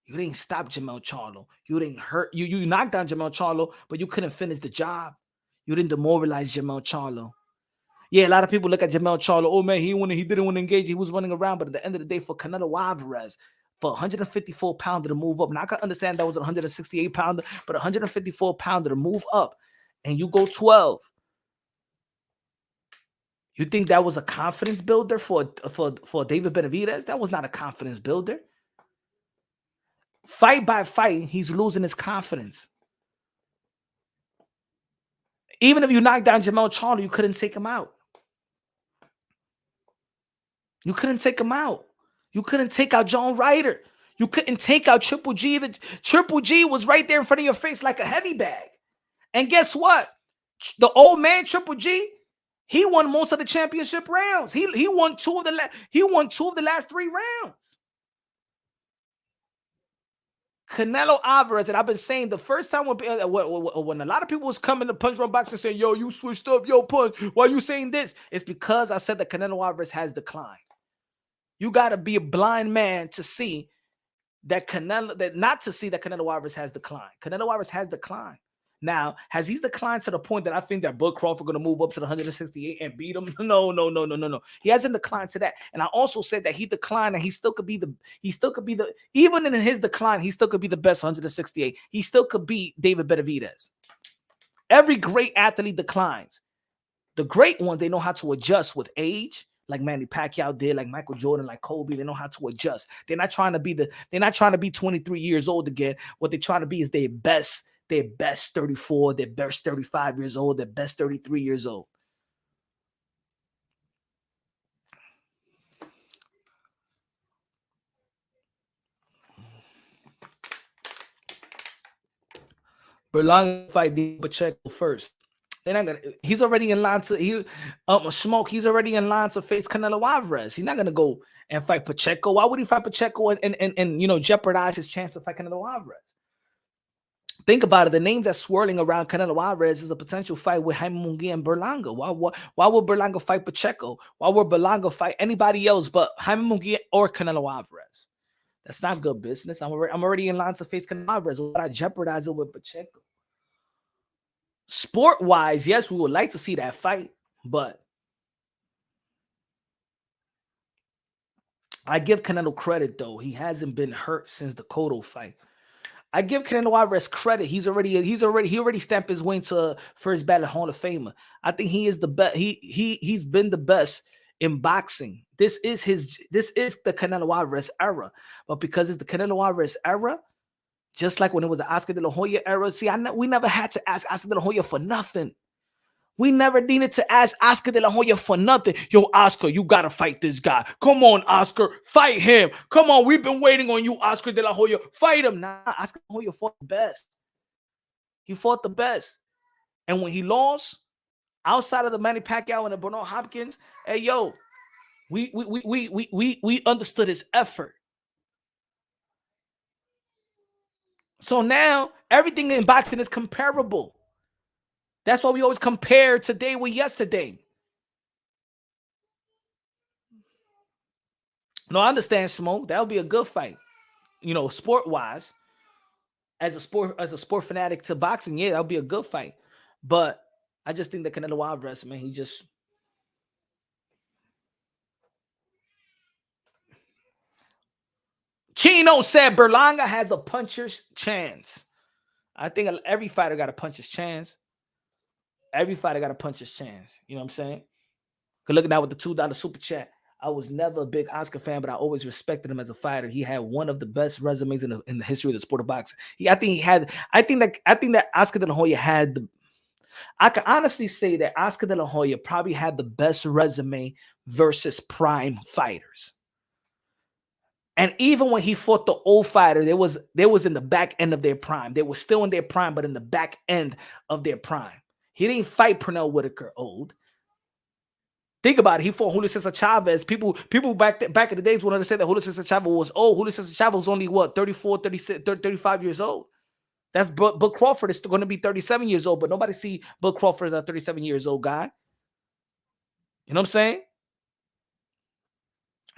you didn't stop Jermell Charlo. You didn't hurt. You knocked down Jermell Charlo, but you couldn't finish the job. You didn't demoralize Jermell Charlo. Yeah, a lot of people look at Jermell Charlo. Oh man, he didn't want to engage. He was running around. But at the end of the day, for Canelo Alvarez, for a 154 pounder to move up. Now I can understand that was a 168 pounder, but a 154 pounder to move up, and you go 12. You think that was a confidence builder for David Benavidez? That was not a confidence builder. Fight by fight, he's losing his confidence. Even if you knocked down Jermell Charlo, you couldn't take him out. You couldn't take him out. You couldn't take out John Ryder. You couldn't take out Triple G. The Triple G was right there in front of your face like a heavy bag. And guess what? The old man Triple G, he won most of the championship rounds. He won two of the last 3 rounds. Canelo Alvarez, and I've been saying the first time when a lot of people was coming to Punch Drunk Boxing saying, yo, you switched up, yo, Punch, why are you saying this? It's because I said that Canelo Alvarez has declined. You got to be a blind man to see that not to see that Canelo Alvarez has declined. Canelo Alvarez has declined. Now, has he declined to the point that I think that Bud Crawford going to move up to the 168 and beat him? No. He hasn't declined to that. And I also said that he declined and he still could be even in his decline, he still could be the best 168. He still could beat David Benavidez. Every great athlete declines. The great ones, they know how to adjust with age, like Manny Pacquiao did, like Michael Jordan, like Kobe. They know how to adjust. They're not trying to be 23 years old again. What they're trying to be is their best 34, their best 35 years old, their best 33 years old. Berlanga fight Pacheco first. They're not gonna. He's already in line to He's already in line to face Canelo Alvarez. He's not gonna go and fight Pacheco. Why would he fight Pacheco and jeopardize his chance to fight Canelo Alvarez? Think about it. The name that's swirling around Canelo Alvarez is a potential fight with Jaime Munguia and Berlanga. Why would Berlanga fight Pacheco? Why would Berlanga fight anybody else but Jaime Munguia or Canelo Alvarez? That's not good business. I'm already in line to face Canelo Alvarez. Why would I jeopardize it with Pacheco? Sport-wise, yes, we would like to see that fight, but I give Canelo credit, though. He hasn't been hurt since the Cotto fight. I give Canelo Alvarez credit. He already stamped his way into first ballot Hall of Famer. I think he is the best. He's been the best in boxing. This is the Canelo Alvarez era. But because it's the Canelo Alvarez era, just like when it was the Oscar De La Hoya era, we never had to ask Oscar De La Hoya for nothing. We never needed to ask Oscar De La Hoya for nothing. Yo, Oscar, you got to fight this guy. Come on, Oscar, fight him. Come on, we've been waiting on you, Oscar De La Hoya. Fight him. Nah, Oscar De La Hoya fought the best. He fought the best. And when he lost, outside of the Manny Pacquiao and the Bernard Hopkins, hey, yo, we understood his effort. So now everything in boxing is comparable. That's why we always compare today with yesterday. No, I understand, Smoke. That would be a good fight. Sport-wise. As a sport fanatic to boxing, yeah, that would be a good fight. But I just think that Canelo Alvarez, man, he just... Chino said Berlanga has a puncher's chance. I think every fighter got a puncher's chance. Every fighter got a puncher's chance. You know what I'm saying? Good looking out with the $2 super chat. I was never a big Oscar fan, but I always respected him as a fighter. He had one of the best resumes in the history of the sport of boxing. I think that Oscar De La Hoya had I can honestly say that Oscar De La Hoya probably had the best resume versus prime fighters. And even when he fought the old fighter, they was in the back end of their prime. They were still in their prime, but in the back end of their prime. He didn't fight Pernell Whitaker old. Think about it. He fought Julio Cesar Chavez. People back in the days wanted to say that Julio Cesar Chavez was old. Julio Cesar Chavez was only, 34, 36, 35 years old. That's Bud Crawford is going to be 37 years old, but nobody see Bud Crawford as a 37 years old guy. You know what I'm saying?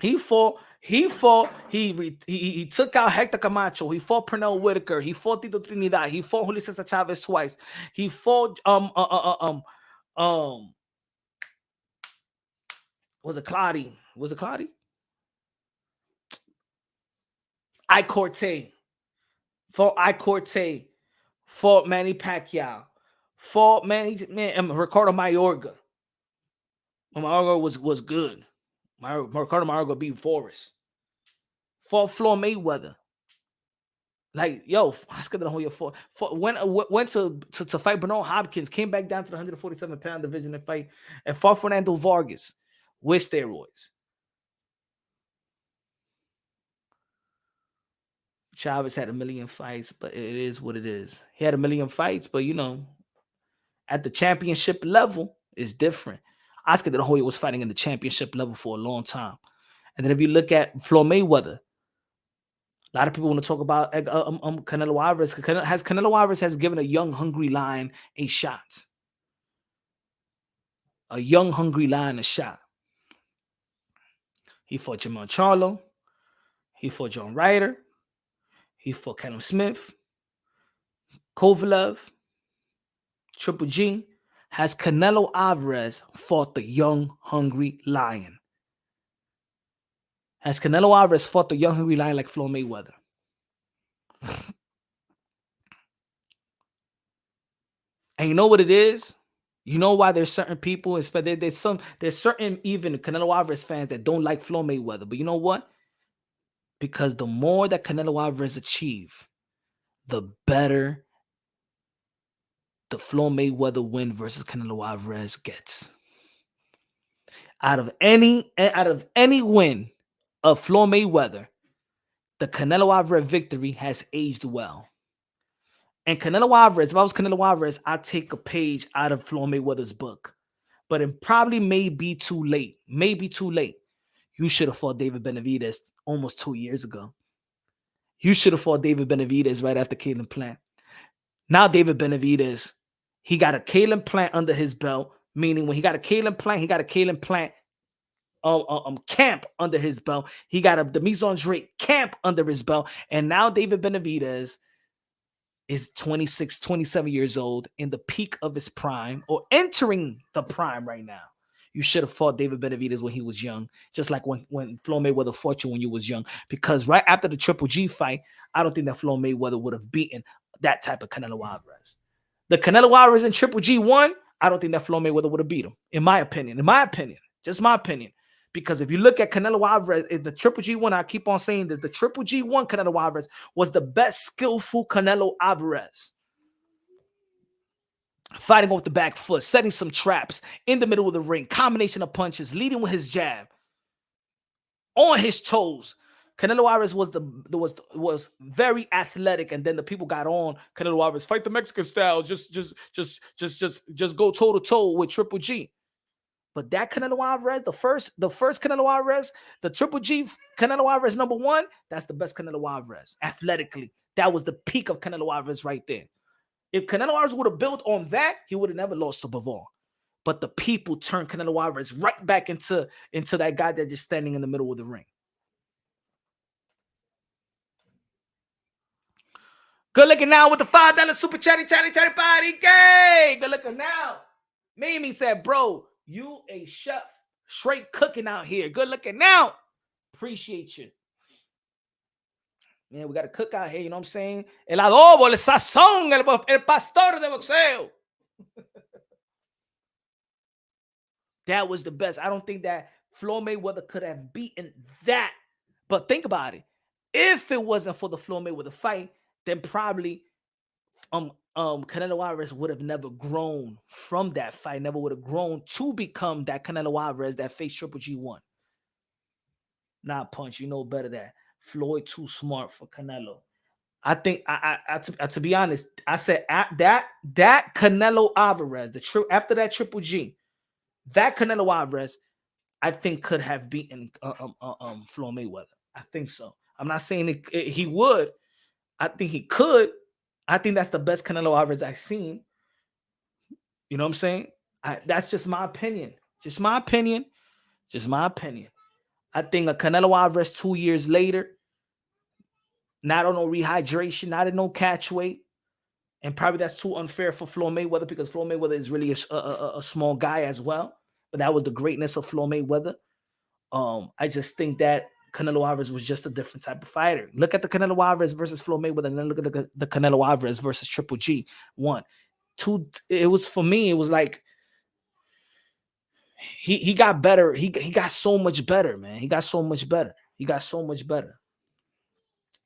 He took out Hector Camacho. He fought Pernell Whitaker. He fought Tito Trinidad. He fought Julio Cesar Chavez twice. He fought was it Clotty? Corte. Fought I Corte. Fought Manny Pacquiao. Fought Ricardo Mayorga. Mayorga was good. Ricardo Mayorga beat Forrest. Fought Floyd Mayweather. Like, yo, Oscar de la Hoya went to fight Bernard Hopkins, came back down to the 147-pound division and fought Fernando Vargas with steroids. Chavez had 1 million fights, but it is what it is. He had 1 million fights, but at the championship level, it's different. Oscar de la Hoya was fighting in the championship level for a long time. And then if you look at Floyd Mayweather, a lot of people want to talk about Canelo Alvarez. Canelo Alvarez has given a young, hungry lion a shot. A young, hungry lion a shot. He fought Jamal Charlo. He fought John Ryder. He fought Callum Smith. Kovalev. Triple G. Has Canelo Alvarez fought the young, hungry lion? Has Canelo Alvarez fought the young, hungry lion like Floyd Mayweather? And you know what it is? You know why there's certain people, there's certain even Canelo Alvarez fans that don't like Floyd Mayweather. But you know what? Because the more that Canelo Alvarez achieve, the better the Floyd Mayweather win versus Canelo Alvarez gets. Out of any win of Floyd Mayweather, the Canelo Alvarez victory has aged well. And Canelo Alvarez, if I was Canelo Alvarez, I'd take a page out of Floyd Mayweather's book. But it probably may be too late. Maybe too late. You should have fought David Benavidez almost 2 years ago. You should have fought David Benavidez right after Caleb Plant. Now David Benavidez, he got a Caleb Plant under his belt, meaning when he got a Caleb Plant, camp under his belt. He got the Mise en Drake camp under his belt. And now David Benavidez is 26, 27 years old, in the peak of his prime, or entering the prime right now. You should have fought David Benavidez when he was young, just like when Floyd Mayweather fought you when you was young. Because right after the Triple G fight, I don't think that Floyd Mayweather would have beaten that type of Canelo Alvarez. The Canelo Alvarez in Triple G won, I don't think that Floyd Mayweather would have beat him, in my opinion. Just my opinion. Because if you look at Canelo Alvarez, the Triple G one, I keep on saying that the Triple G one Canelo Alvarez was the best skillful Canelo Alvarez. Fighting off the back foot, setting some traps in the middle of the ring, combination of punches, leading with his jab, on his toes. Canelo Alvarez was very athletic, and then the people got on Canelo Alvarez, fight the Mexican style, just go toe to toe with Triple G. But that Canelo Alvarez, the first Canelo Alvarez, the Triple G Canelo Alvarez #1, that's the best Canelo Alvarez athletically. That was the peak of Canelo Alvarez right there. If Canelo Alvarez would have built on that, he would have never lost to Bivol. But the people turned Canelo Alvarez right back into that guy that's just standing in the middle of the ring. Good looking now with the $5 super chatty party gang. Good looking now. Mimi said, bro, you a chef, straight cooking out here. Good looking now. Appreciate you. Man, we got to cook out here, you know what I'm saying? El adobo, el sazón, el pastor de boxeo. That was the best. I don't think that Floyd Mayweather could have beaten that. But think about it. If it wasn't for the Floyd Mayweather fight, then probably Canelo Alvarez would have never grown from that fight, never would have grown to become that Canelo Alvarez that faced Triple G1. Nah, Punch, you know better that Floyd too smart for Canelo. I think, to be honest, I said that Canelo Alvarez, after that Triple G, that Canelo Alvarez, I think could have beaten Floyd Mayweather. I think so. I'm not saying he would. I think he could. I think that's the best Canelo Alvarez I've seen. You know what I'm saying? That's just my opinion. Just my opinion. I think a Canelo Alvarez 2 years later, not on no rehydration, not in no catch weight, and probably that's too unfair for Floyd Mayweather because Floyd Mayweather is really a small guy as well. But that was the greatness of Floyd Mayweather. I just think that Canelo Alvarez was just a different type of fighter. Look at the Canelo Alvarez versus Floyd Mayweather, and then look at the Canelo Alvarez versus Triple G. 1, 2. It was, for me, it was like he got better. He got so much better, man. He got so much better.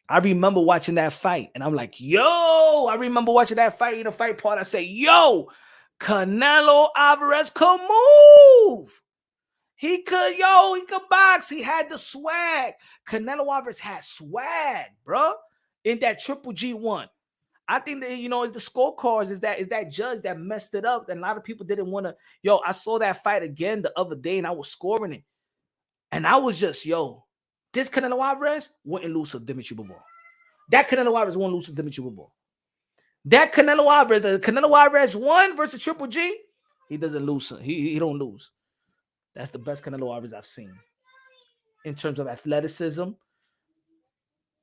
I remember watching that fight, and I'm like, yo, I remember watching that fight in the fight part. I say, yo, Canelo Alvarez could move. He could box. He had the swag. Canelo Alvarez had swag, bro. In that Triple G1. I think that, it's the scorecards, is that judge that messed it up. And a lot of people didn't want to. Yo, I saw that fight again the other day, and I was scoring it. And I was just, this Canelo Alvarez wouldn't lose to Dimitri Bivol. That Canelo Alvarez won't lose to Dimitri Bivol. That Canelo Alvarez, the Canelo Alvarez 1 versus Triple G, he doesn't lose. He don't lose. That's the best Canelo Alvarez I've seen in terms of athleticism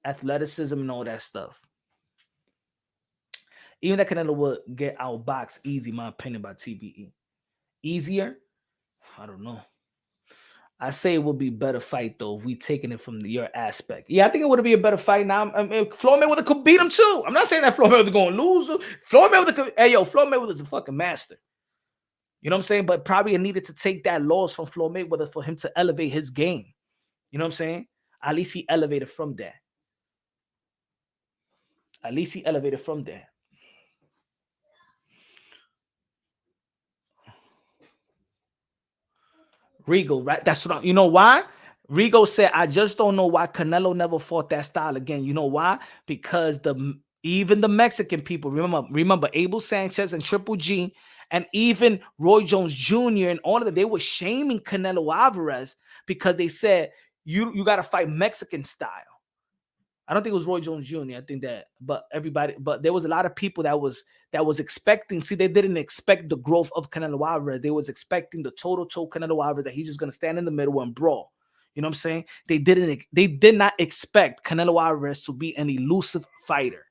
and all that stuff. Even that Canelo would get outboxed easy, in my opinion, by TBE. Easier? I don't know. I say it would be a better fight, though, if we taking it from your aspect. Yeah, I think it would be a better fight now. I mean, Floyd Mayweather could beat him, too. I'm not saying that Floyd Mayweather going to lose. Floyd Mayweather's a fucking master. You know what I'm saying? But probably needed to take that loss from Floyd Mayweather for him to elevate his game. You know what I'm saying? At least he elevated from that. Regal, right? That's what you know why? Regal said, I just don't know why Canelo never fought that style again. You know why? Because even the Mexican people, remember Abel Sanchez and Triple G, and even Roy Jones Jr. and all of them, they were shaming Canelo Alvarez because they said, you got to fight Mexican style. I don't think it was Roy Jones Jr. I think that, but there was a lot of people that was expecting. See, they didn't expect the growth of Canelo Alvarez. They was expecting the toe-to-toe Canelo Alvarez, that he's just gonna stand in the middle and brawl. You know what I'm saying? They did not expect Canelo Alvarez to be an elusive fighter.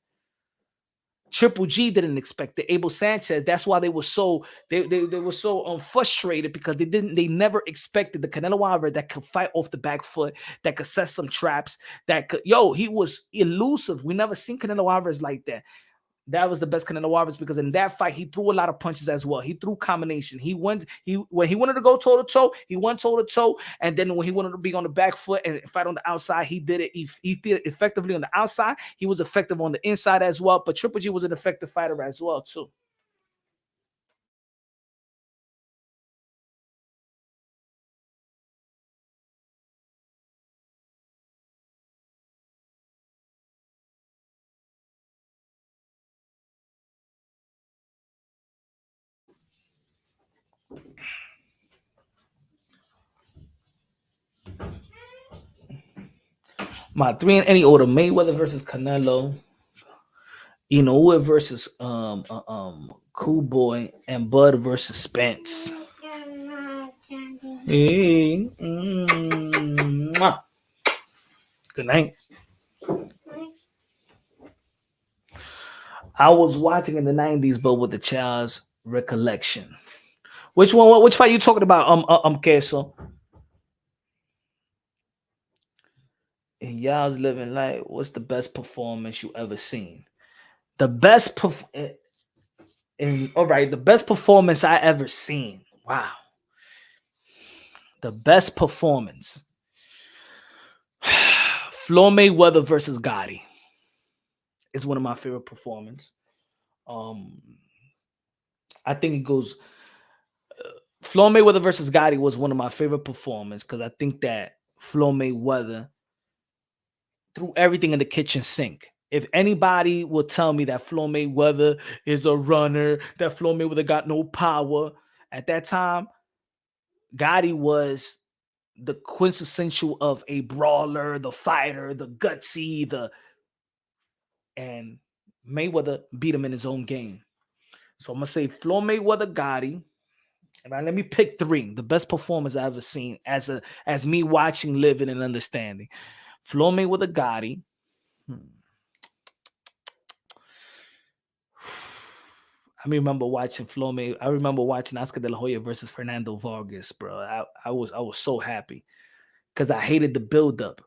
Triple G didn't expect it. Abel Sanchez. That's why they were so were so frustrated, because they never expected the Canelo Alvarez that could fight off the back foot, that could set some traps, he was elusive. We never seen Canelo Alvarez like that. That was the best Canelo Alvarez, because in that fight he threw a lot of punches as well. He threw combination. When he wanted to go toe to toe, he went toe to toe, and then when he wanted to be on the back foot and fight on the outside, he did it. He did it effectively on the outside. He was effective on the inside as well. But Triple G was an effective fighter as well too. My 3 in any order: Mayweather versus Canelo, Inoue versus Cool Boy, and Bud versus Spence. Hey, good night. I was watching in the 90s, but with the child's recollection. Which one? Which fight you talking about? Queso. In y'all's living life, what's the best performance you ever seen? The best the best performance I ever seen. Wow. The best performance. Floyd Mayweather versus Gotti is one of my favorite performances. I think it goes. Floyd Mayweather versus Gotti was one of my favorite performances, because I think that Floyd Mayweather threw everything in the kitchen sink. If anybody will tell me that Floyd Mayweather is a runner, that Floyd Mayweather got no power, at that time, Gotti was the quintessential of a brawler, the fighter, the gutsy, and Mayweather beat him in his own game. So I'm gonna say Floyd Mayweather, Gotti. And let me pick 3. The best performance I've ever seen as me watching, living, and understanding. Floyd Mayweather, Gotti. I remember watching I remember watching Oscar De La Hoya versus Fernando Vargas, bro. I was so happy, because I hated the buildup.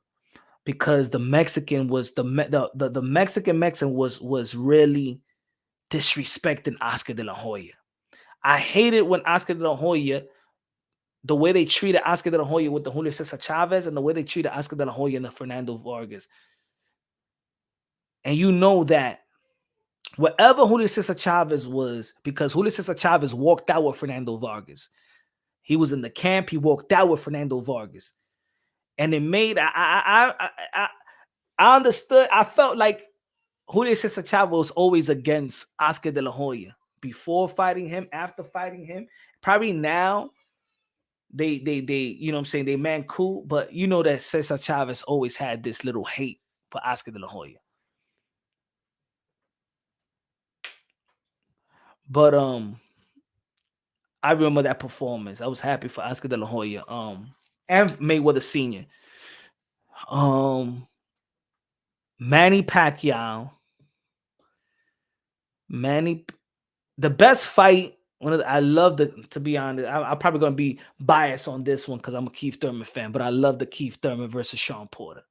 because the Mexican was the Mexican was really disrespecting Oscar de la Hoya. I hated when Oscar de la Hoya, the way they treated Oscar de la Hoya with the Julio Cesar Chavez and the way they treated Oscar de la Hoya and the Fernando Vargas. And you know that wherever Julio Cesar Chavez was, because Julio Cesar Chavez walked out with Fernando Vargas. He was in the camp. He walked out with Fernando Vargas. And it made, I understood. I felt like Julio Cesar Chavez was always against Oscar de la Hoya before fighting him, after fighting him. Probably now they you know what I'm saying, they man cool, but you know that Cesar Chavez always had this little hate for Oscar de la Hoya. But I remember that performance. I was happy for Oscar de la Hoya and Mayweather Sr. Manny Pacquiao. The best fight. I love to be honest, I'm probably going to be biased on this one because I'm a Keith Thurman fan, but I love the Keith Thurman versus Shawn Porter.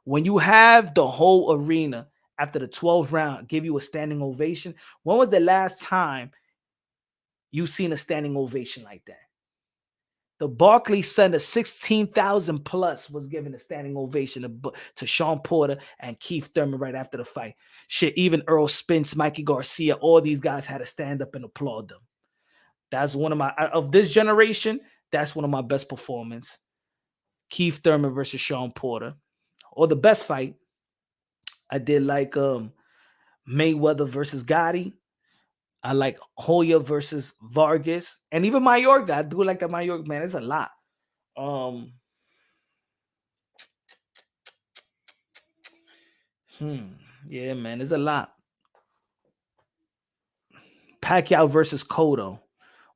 When you have the whole arena after the 12th round give you a standing ovation, when was the last time you seen a standing ovation like that? The Barclays Center, 16,000 plus was given a standing ovation to Shawn Porter and Keith Thurman right after the fight. Shit, even Earl Spence, Mikey Garcia, all these guys had to stand up and applaud them. That's one of my, of this generation, that's one of my best performances. Keith Thurman versus Shawn Porter. Or the best fight, I did like Mayweather versus Gotti. I like Hoya versus Vargas. And even Mayorga. I do like that Mayorga, man. It's a lot. Yeah, man, it's a lot. Pacquiao versus Cotto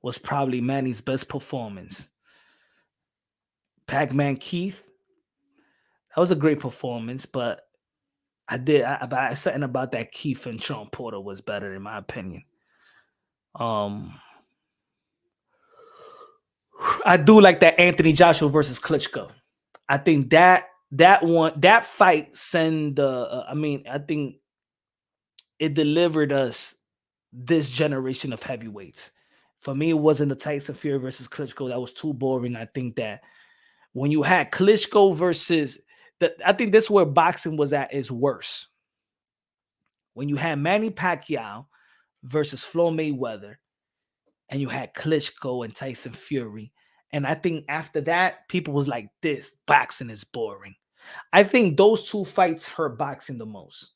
was probably Manny's best performance. Pac-Man Keith, that was a great performance, but I something about that Keith and Shawn Porter was better in my opinion. I do like that Anthony Joshua versus Klitschko. I think that fight I think it delivered us this generation of heavyweights. For me, it wasn't the Tyson Fury versus Klitschko. That was too boring. I think that when you had Klitschko versus I think this is where boxing was at is worse. When you had Manny Pacquiao versus Floyd Mayweather, and you had Klitschko and Tyson Fury. And I think after that, people was like, this boxing is boring. I think those two fights hurt boxing the most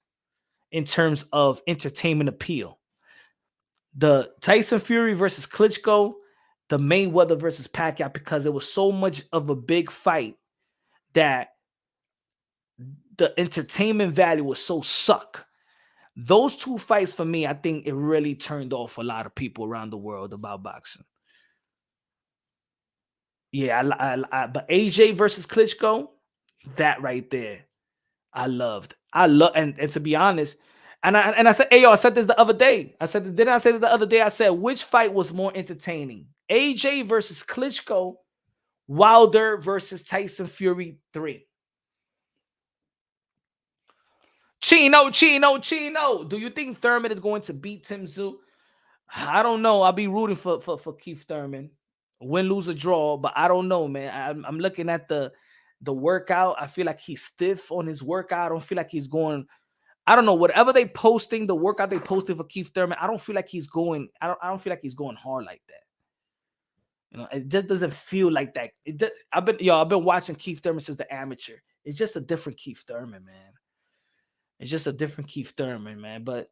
in terms of entertainment appeal. The Tyson Fury versus Klitschko, the Mayweather versus Pacquiao, because it was so much of a big fight that the entertainment value was so suck. Those two fights for me, I think it really turned off a lot of people around the world about boxing. Yeah, but AJ versus Klitschko, that right there, I loved. And to be honest, and I said, hey, yo, I said this the other day. Didn't I say the other day? I said, which fight was more entertaining? AJ versus Klitschko, Wilder versus Tyson Fury 3. Chino. Do you think Thurman is going to beat Tszyu? I don't know. I'll be rooting for Keith Thurman. Win, lose, or draw, but I don't know, man. I'm looking at the workout. I feel like he's stiff on his workout. I don't feel like he's going. I don't know. Whatever they posting, the workout they posted for Keith Thurman, I don't feel like he's going. I don't feel like he's going hard like that. You know, it just doesn't feel like that. I've been watching Keith Thurman since the amateur. It's just a different Keith Thurman, man. It's just a different Keith Thurman, man. But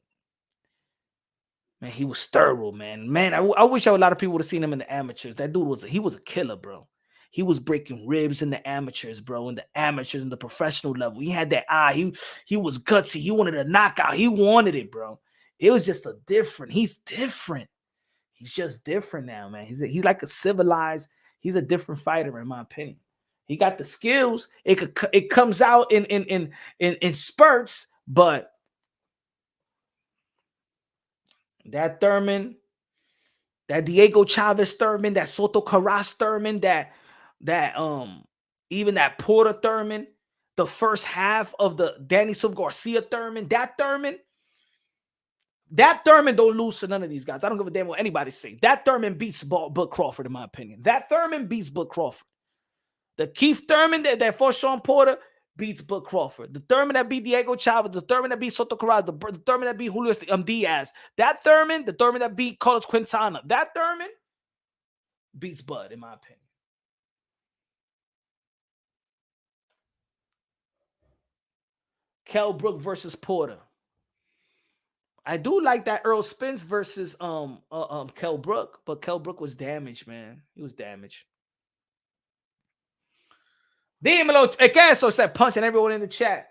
man, he was thorough, man. Man, I wish a lot of people would have seen him in the amateurs. That dude was a killer, bro. He was breaking ribs in the amateurs, bro. In the amateurs and the professional level, he had that eye. He was gutsy. He wanted a knockout. He wanted it, bro. It was just different. He's different. He's just different now, man. He's like a civilized. He's a different fighter, in my opinion. He got the skills. It comes out in spurts, but that Thurman, that Diego Chavez Thurman, that Soto Carras Thurman, that even that Porter Thurman, the first half of the Danny Silva Garcia Thurman, that Thurman don't lose to none of these guys. I don't give a damn what anybody say. That Thurman beats Bud Crawford, in my opinion. That Thurman beats Bud Crawford. The Keith Thurman that fought Sean Porter beats Bud Crawford. The Thurman that beat Diego Chavez, the Thurman that beat Soto Corral, the Thurman that beat Julio Diaz. That Thurman, the Thurman that beat Carlos Quintana. That Thurman beats Bud, in my opinion. Kell Brook versus Porter. I do like that Earl Spence versus Kell Brook, but Kell Brook was damaged, man. He was damaged. Dímelo, ¿qué eso? Said punching everyone in the chat.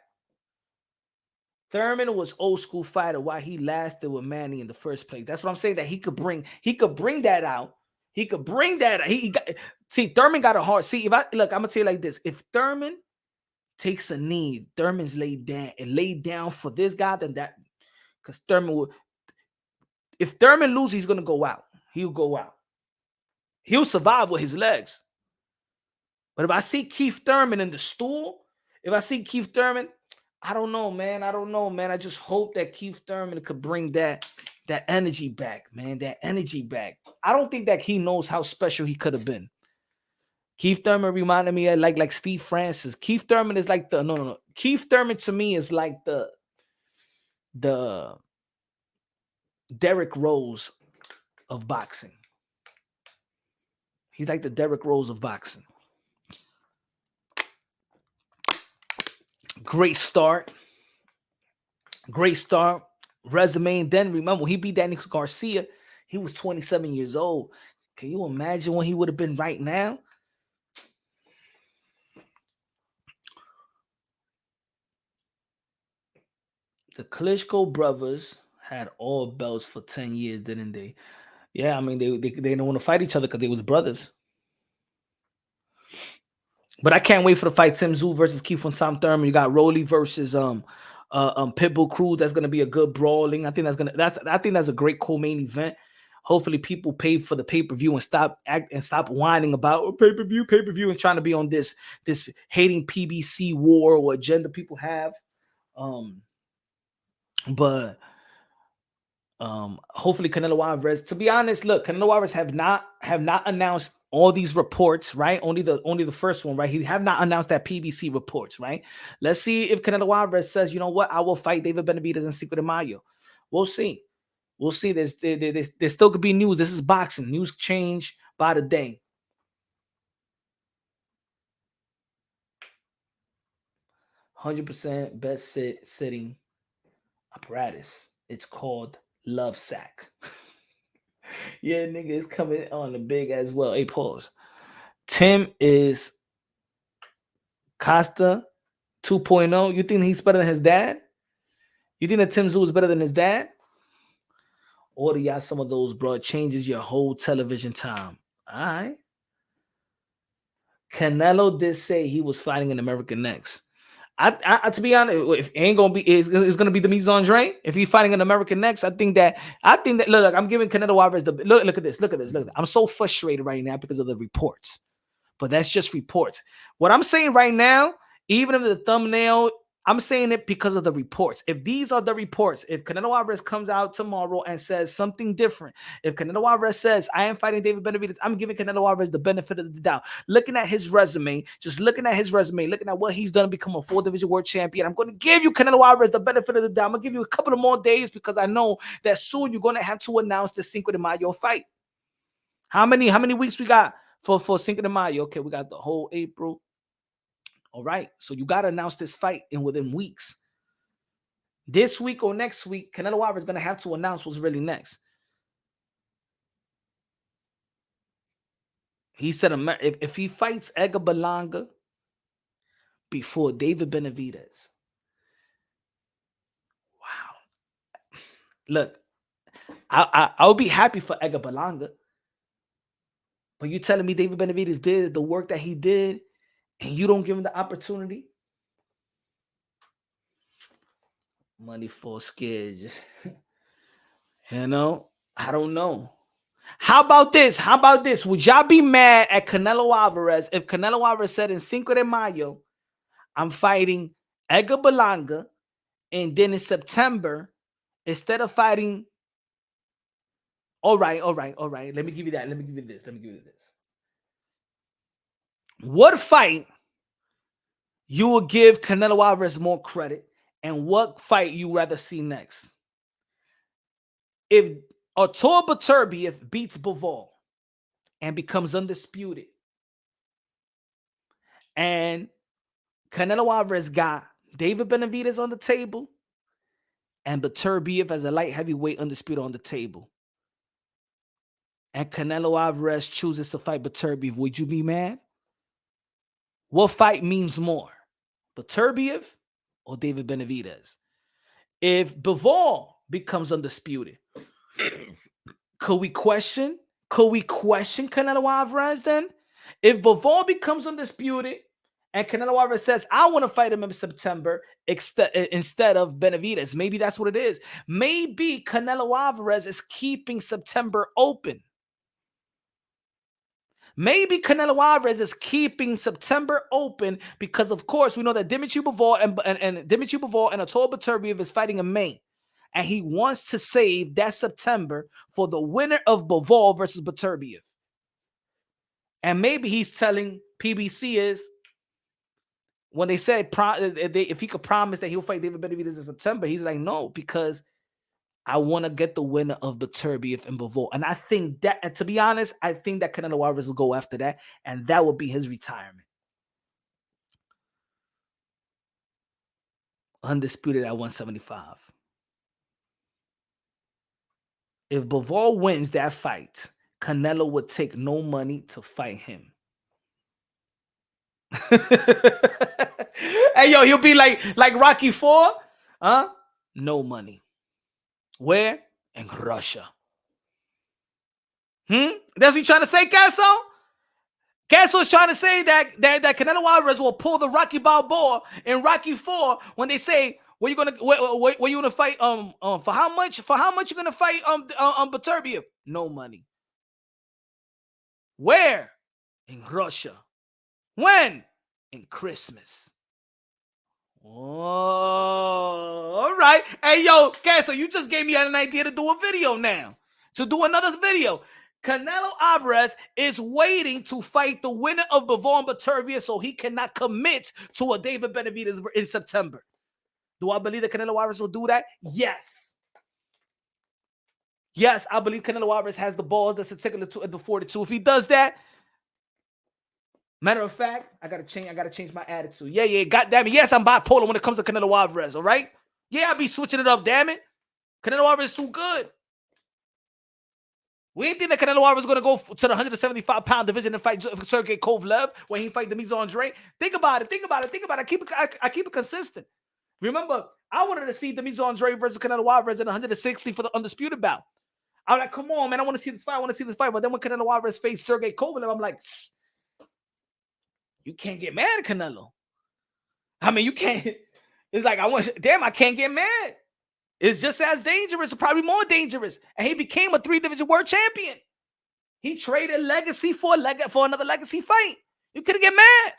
Thurman was old school fighter. Why he lasted with Manny in the first place? That's what I'm saying. That he could bring that out. He could bring that out. See, Thurman got a heart. See, I'm gonna tell you like this: if Thurman takes a knee, Thurman's laid down for this guy, then that. Because if Thurman loses, he's going to go out. He'll go out. He'll survive with his legs. But if I see Keith Thurman in the stool, I don't know, man. I just hope that Keith Thurman could bring that energy back, man. That energy back. I don't think that he knows how special he could have been. Keith Thurman reminded me of like Steve Francis. Keith Thurman is like no. Keith Thurman to me is like the Derrick Rose of boxing. He's like the Derrick Rose of boxing. Great start. Resume. And then remember, when he beat Danny Garcia, he was 27 years old. Can you imagine what he would have been right now? The Klitschko brothers had all belts for 10 years, didn't they? Yeah, I mean, they didn't want to fight each other because they was brothers. But I can't wait for the fight. Tim Tszyu versus Keith from Tom Thurman. You got Rolly versus Pitbull Cruz. That's gonna be a good brawling. I think that's a great co-main event. Hopefully, people pay for the pay-per-view and stop whining about pay-per-view, and trying to be on this hating PBC war or agenda people have. But hopefully Canelo Alvarez. To be honest, look, Canelo Alvarez have not announced all these reports, right? Only the first one, right? He have not announced that PBC reports, right? Let's see if Canelo Alvarez says, you know what, I will fight David Benavidez in Cinco de Mayo. We'll see. There still could be news. This is boxing. News change by the day. %, best sitting apparatus. It's called Love Sack. Yeah, nigga, it's coming on the big as well. Hey, pause. Tim is Costa 2.0. You think he's better than his dad? You think that Tim Tszyu is better than his dad? Order y'all some of those, bro. It changes your whole television time. All right. Canelo did say he was fighting in America next. I to be honest, if it ain't gonna be, it's gonna be the Mise Andre. If he's fighting an American next, I think that look, I'm giving Canelo Alvarez the look at this. I'm so frustrated right now because of the reports, but that's just reports. What I'm saying right now, even if the thumbnail, I'm saying it because of the reports. If these are the reports, if Canelo Alvarez comes out tomorrow and says something different, if Canelo Alvarez says, I am fighting David Benavidez, I'm giving Canelo Alvarez the benefit of the doubt. Looking at his resume, looking at what he's done to become a 4-division world champion, I'm going to give you Canelo Alvarez the benefit of the doubt. I'm going to give you a couple of more days because I know that soon you're going to have to announce the Cinco de Mayo fight. How many weeks we got for Cinco de Mayo? Okay, we got the whole April. All right, so you got to announce this fight within weeks. This week or next week, Canelo Alvarez is going to have to announce what's really next. He said if he fights Edgar Berlanga before David Benavidez. Wow. Look, I'll be happy for Edgar Berlanga. But you telling me David Benavidez did the work that he did and you don't give him the opportunity? Money for scared. You know, I don't know. How about this? Would y'all be mad at Canelo Alvarez if Canelo Alvarez said in Cinco de Mayo, I'm fighting Edgar Berlanga, and then in September, instead of fighting, all right. Let me give you that. Let me give you this. What fight you will give Canelo Alvarez more credit, and what fight you rather see next? If Artur Beterbiev beats Bivol and becomes undisputed, and Canelo Alvarez got David Benavidez on the table, and Beterbiev as a light heavyweight undisputed on the table, and Canelo Alvarez chooses to fight Beterbiev, would you be mad? What fight means more, Beterbiev or David Benavidez? If Bivol becomes undisputed, could we question Canelo Alvarez then? If Bivol becomes undisputed and Canelo Alvarez says, I want to fight him in September instead of Benavidez, maybe that's what it is. Maybe Canelo Alvarez is keeping September open. Maybe Canelo Alvarez is keeping September open because, of course, we know that Dimitri Bivol and Dimitri Bivol and Artur Beterbiev is fighting in May. And he wants to save that September for the winner of Bivol versus Beterbiev. And maybe he's telling PBC is, when they said if he could promise that he'll fight David Benavidez in September, he's like, no, because I want to get the winner of Beterbiev and Bivol. And I think that, and to be honest, I think that Canelo Alvarez will go after that, and that will be his retirement. Undisputed at 175. If Bivol wins that fight, Canelo would take no money to fight him. Hey, yo, he'll be like Rocky IV. No money. Where? In Russia. That's what you're trying to say, Casso? Casso is trying to say that Canelo Alvarez will pull the Rocky Balboa in Rocky IV when they say, where you gonna fight for how much? For how much you gonna fight Beterbiev? No money. Where? In Russia. When? In Christmas. Oh, all right. Hey, yo, Casso, you just gave me an idea to do a video now. To do another video. Canelo Alvarez is waiting to fight the winner of Bivol and Beterbiev so he cannot commit to a David Benavidez in September. Do I believe that Canelo Alvarez will do that? Yes. Yes, I believe Canelo Alvarez has the balls that's particular to the 42. If he does that, matter of fact, I gotta change my attitude. Yeah, goddamn it. Yes, I'm bipolar when it comes to Canelo Alvarez, all right? Yeah, I'll be switching it up, damn it. Canelo Alvarez is too good. We ain't think that Canelo Alvarez is going to go to the 175-pound division and fight Sergey Kovalev when he fight Demis Andre. Think about it. I keep it consistent. Remember, I wanted to see Demis Andre versus Canelo Alvarez in 160 for the undisputed bout. I was like, come on, man, I want to see this fight. But then when Canelo Alvarez faced Sergey Kovalev, I'm like, you can't get mad at Canelo. I mean, you can't. It's like, I can't get mad. It's just as dangerous, probably more dangerous. And he became a 3-division world champion. He traded legacy for another legacy fight. You couldn't get mad.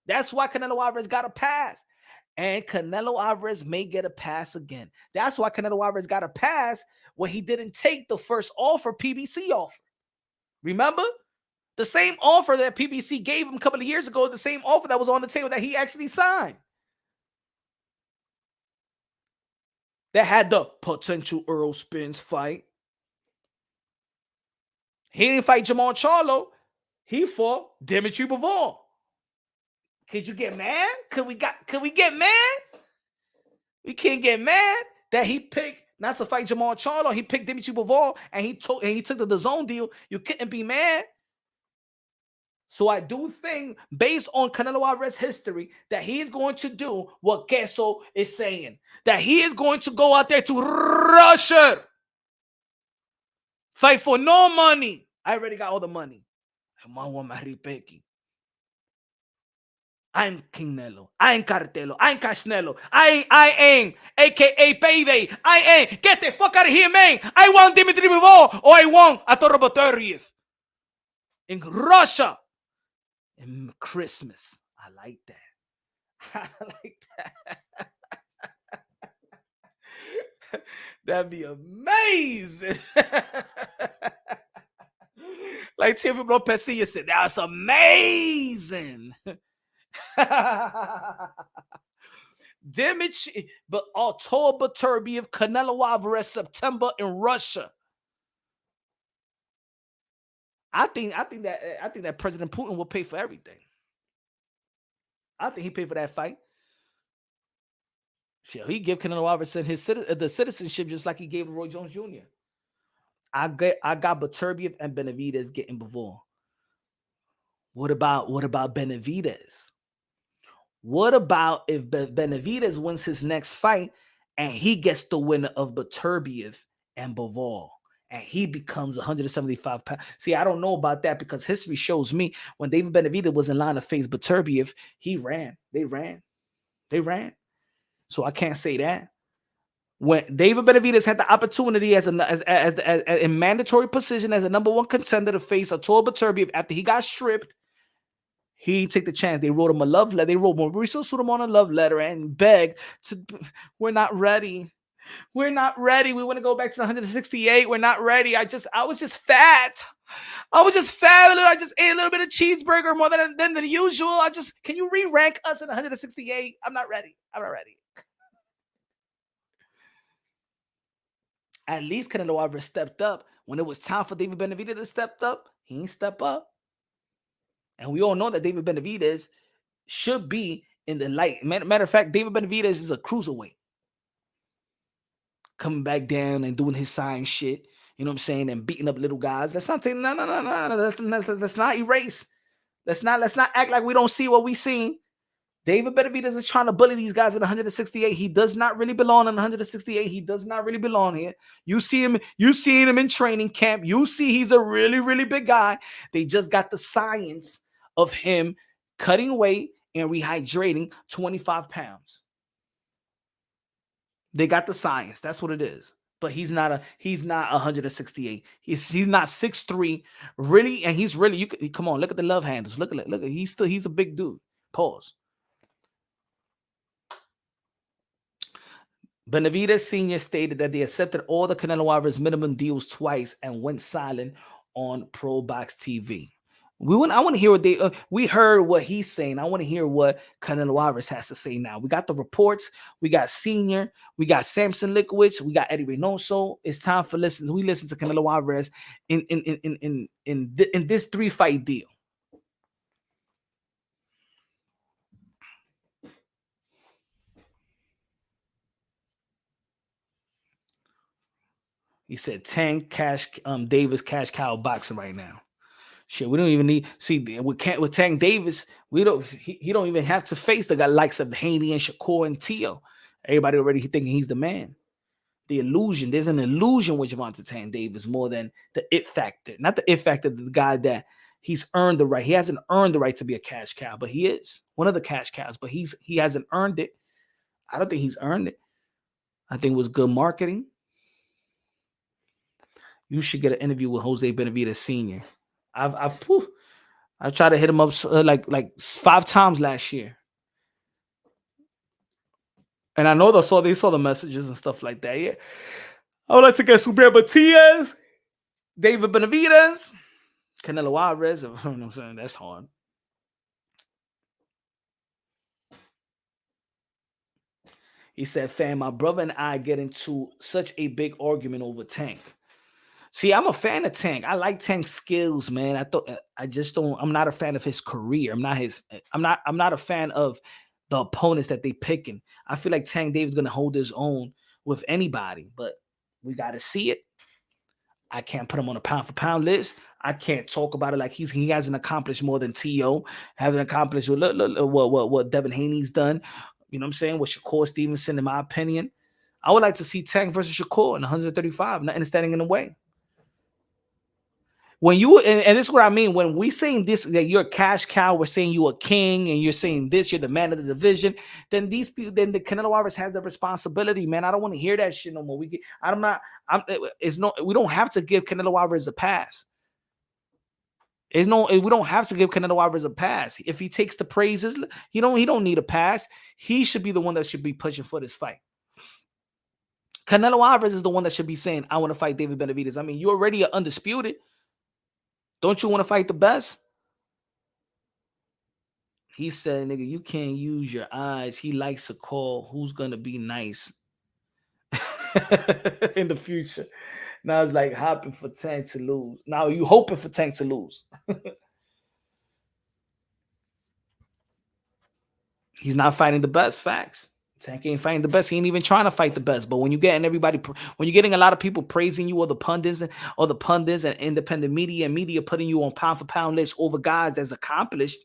That's why Canelo Alvarez got a pass. And Canelo Alvarez may get a pass again. That's why Canelo Alvarez got a pass when he didn't take the first offer, PBC offer. Remember? The same offer that PBC gave him a couple of years ago is the same offer that was on the table that he actually signed. That had the potential Earl Spence fight. He didn't fight Jamal Charlo. He fought Dimitri Bivol. Could you get mad? Could we get mad? We can't get mad that he picked not to fight Jamal Charlo. He picked Dimitri Bivol and he took the DAZN deal. You couldn't be mad. So I do think, based on Canelo Alvarez's history, that he is going to do what Queso is saying. That he is going to go out there to Russia. Fight for no money. I already got all the money. I'm Canelo. I'm Cartelo. I'm Casnelo. I ain't, a.k.a. Payday. I ain't. Get the fuck out of here, man. I want Dimitri Bivol or I want Artur Beterbiev. In Russia. In Christmas. I like that. I like that. That'd be amazing. Like Tim Lopez said, that's amazing. Damage, but October Turbiev, Canelo Alvarez, September in Russia. I think that President Putin will pay for everything. I think he paid for that fight. Shit, he give Canelo Alvarez the citizenship just like he gave Roy Jones Jr. I got Beterbiev and Benavidez getting Bivol. What about Benavidez? What about if Benavidez wins his next fight and he gets the winner of Beterbiev and Bivol, and he becomes 175 pounds? See, I don't know about that because history shows me when David Benavidez was in line to face Beterbiev, he ran. They ran. So I can't say that. When David Benavidez had the opportunity as a mandatory position as a number one contender to face Artur Beterbiev after he got stripped, he didn't take the chance. They wrote him a love letter. They wrote Mauricio Sudamon a love letter and begged to, we're not ready. We're not ready. We want to go back to the 168. We're not ready. I was just fat. I just ate a little bit of cheeseburger more than the usual. Can you re-rank us in 168? I'm not ready. At least Canelo Alvarez stepped up. When it was time for David Benavidez to step up, he didn't step up. And we all know that David Benavidez should be in the light. Matter of fact, David Benavidez is a cruiserweight. Coming back down and doing his sign shit. You know what I'm saying? And beating up little guys. Let's not take no. Let's not erase. Let's not act like we don't see what we see. David Benavidez is trying to bully these guys at 168. He does not really belong in 168. He does not really belong here. You see him in training camp. You see he's a really, really big guy. They just got the science of him cutting weight and rehydrating 25 pounds. They got the science. That's what it is. But he's not 168. He's not 6'3", really, and he's really, come on, look at the love handles. Look at he's a big dude. Pause. Benavidez Sr. stated that they accepted all the Canelo Alvarez minimum deals twice and went silent on Pro Box TV. I want to hear what we heard what he's saying. I want to hear what Canelo Alvarez has to say now. We got the reports. We got Senior. We got Samson Lickowicz. We got Eddie Reynoso. It's time for listens. We listen to Canelo Alvarez in this 3-fight deal. He said Tank Davis cash cow boxing right now. Shit, we don't even need with Tank Davis. He don't even have to face the guy likes of Haney and Shakur and Tszyu. Everybody already thinking he's the man. The illusion, there's an illusion with Gervonta Tank Davis more than the it factor. Not the it factor, the guy that he's earned the right. He hasn't earned the right to be a cash cow, but he is one of the cash cows. But he hasn't earned it. I don't think he's earned it. I think it was good marketing. You should get an interview with Jose Benavidez Sr. I tried to hit him up like 5 times last year. And I know they saw the messages and stuff like that. Yeah. I would like to get Super Batias, David Benavidez, Canelo Alvarez. You know what I'm saying? That's hard. He said, fam, my brother and I get into such a big argument over Tank. See, I'm a fan of Tank. I like Tank's skills, man. I'm not a fan of his career. I'm not a fan of the opponents that they picking. I feel like Tank Davis is going to hold his own with anybody, but we got to see it. I can't put him on a pound for pound list. I can't talk about it like he hasn't accomplished more than Tszyu, hasn't accomplished what Devin Haney's done. You know what I'm saying? With Shakur Stevenson, in my opinion. I would like to see Tank versus Shakur in 135. Nothing standing in the way. When you and this is what I mean when we saying this that you're a cash cow, we're saying you're a king, and you're saying this, you're the man of the division. Then the Canelo Alvarez has the responsibility, man. I don't want to hear that shit no more. We don't have to give Canelo Alvarez a pass. We don't have to give Canelo Alvarez a pass. If he takes the praises, he don't need a pass. He should be the one that should be pushing for this fight. Canelo Alvarez is the one that should be saying, I want to fight David Benavidez. I mean, you already are undisputed. Don't you want to fight the best? He said, nigga, you can't use your eyes. He likes to call who's going to be nice in the future. Now it's like hopping for Tank to lose. Now you hoping for Tank to lose. He's not fighting the best. Facts. Tank ain't fighting the best. He ain't even trying to fight the best. But when you're getting a lot of people praising you, or the pundits and independent media and media putting you on pound for pound lists over guys that's accomplished,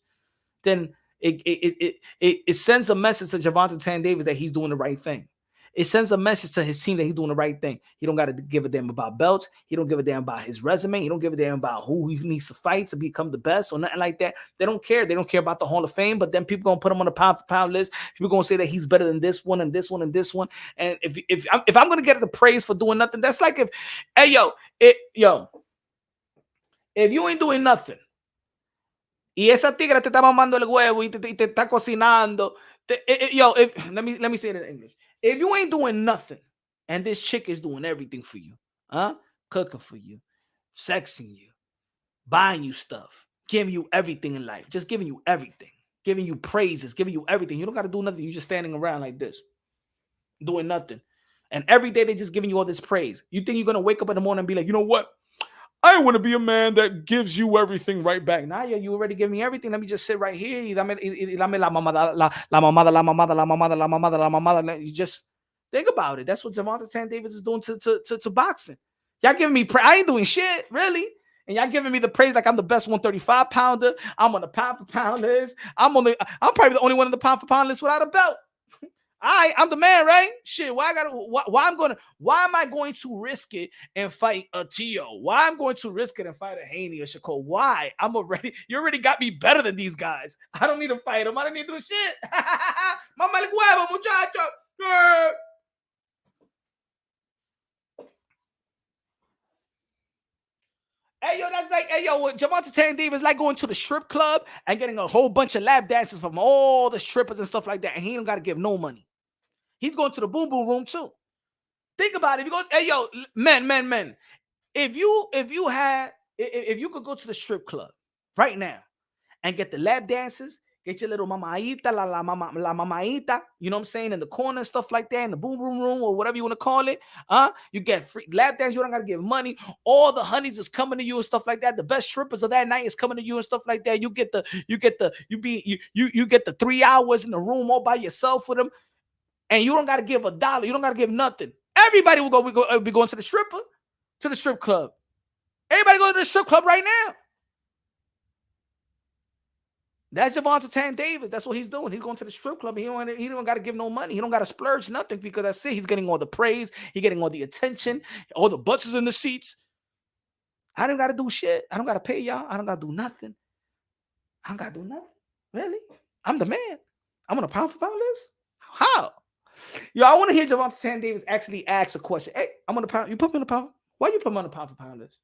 then it sends a message to Gervonta Tank Davis that he's doing the right thing. It sends a message to his team that he's doing the right thing. He don't got to give a damn about belts. He don't give a damn about his resume. He don't give a damn about who he needs to fight to become the best or nothing like that. They don't care. They don't care about the Hall of Fame, but then people going to put him on the pound for pound list. People going to say that he's better than this one and this one and this one. And if I'm going to get the praise for doing nothing, that's like if you ain't doing nothing, y esa tigre te está mamando el huevo y te está cocinando. Let me say it in English. If you ain't doing nothing and this chick is doing everything for you, cooking for you, sexing you, buying you stuff, giving you everything in life, just giving you everything, giving you praises, giving you everything. You don't got to do nothing. You're just standing around like this, doing nothing. And every day they're just giving you all this praise. You think you're going to wake up in the morning and be like, you know what? I want to be a man that gives you everything right back. Nah, you already give me everything. Let me just sit right here. Y dame la mamada. You just think about it. That's what Gervonta Tank Davis is doing to boxing. Y'all giving me praise. I ain't doing shit, really. And y'all giving me the praise like I'm the best 135 pounder. I'm on the pound for pound list. I'm probably the only one on the pound for pound list without a belt. I'm the man, right? Shit, why am I going to risk it and fight a Tszyu? Why I'm going to risk it and fight a Haney or Shakur? Why? You already got me better than these guys. I don't need to fight them. I don't need to do shit. Mama le huevo, muchacho. That's like, Gervonta Tank Davis like going to the strip club and getting a whole bunch of lap dances from all the strippers and stuff like that, and he don't got to give no money. He's going to the boom boom room too. Think about it. If you go, men. If you could go to the strip club right now and get the lap dances, get your little mamaita, la mamaita, you know what I'm saying, in the corner and stuff like that, in the boom boom room or whatever you want to call it. You get free lap dance. You don't got to give money. All the honeys is coming to you and stuff like that. The best strippers of that night is coming to you and stuff like that. You get the 3 hours in the room all by yourself with them. And you don't got to give $1. You don't got to give nothing. Everybody will be going to the strip club. Everybody go to the strip club right now. That's Gervonta Tank Davis. That's what he's doing. He's going to the strip club. He don't got to give no money. He don't got to splurge nothing because that's it. He's getting all the praise. He's getting all the attention. All the butts is in the seats. I don't got to do shit. I don't got to pay y'all. I don't got to do nothing. I don't got to do nothing. Really? I'm the man. I'm on a pound for pound list? How? I want to hear Gervonta Tank Davis actually ask a question. Hey, I'm on the pound. You put me on the pound. Why you put me on the pound for pound list?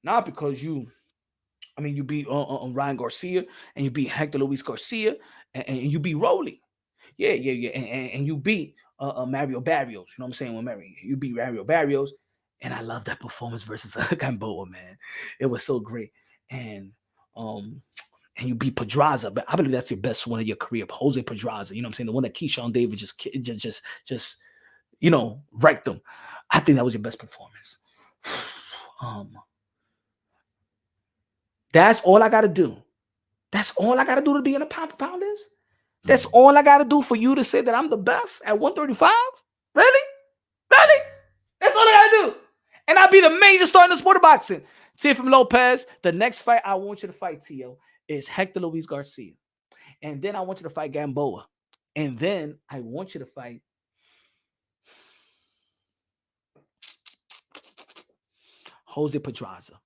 Not because you beat Ryan Garcia and you beat Hector Luis Garcia and you beat Rolly. Yeah. And you beat Mario Barrios. You know what I'm saying? You beat Mario Barrios. And I love that performance versus Gamboa, man. It was so great. And you beat Pedraza, but I believe that's your best one of your career, Jose Pedraza. You know what I'm saying? The one that Keyshawn Davis just wrecked them. I think that was your best performance. That's all I got to do. That's all I got to do to be in a pound for pound list. That's all I got to do for you to say that I'm the best at 135. Really? That's all I got to do. And I'll be the major star in the sport of boxing. Teofimo Lopez, the next fight I want you to fight, Tio, is Hector Luis Garcia. And then I want you to fight Gamboa. And then I want you to fight Jose Pedraza.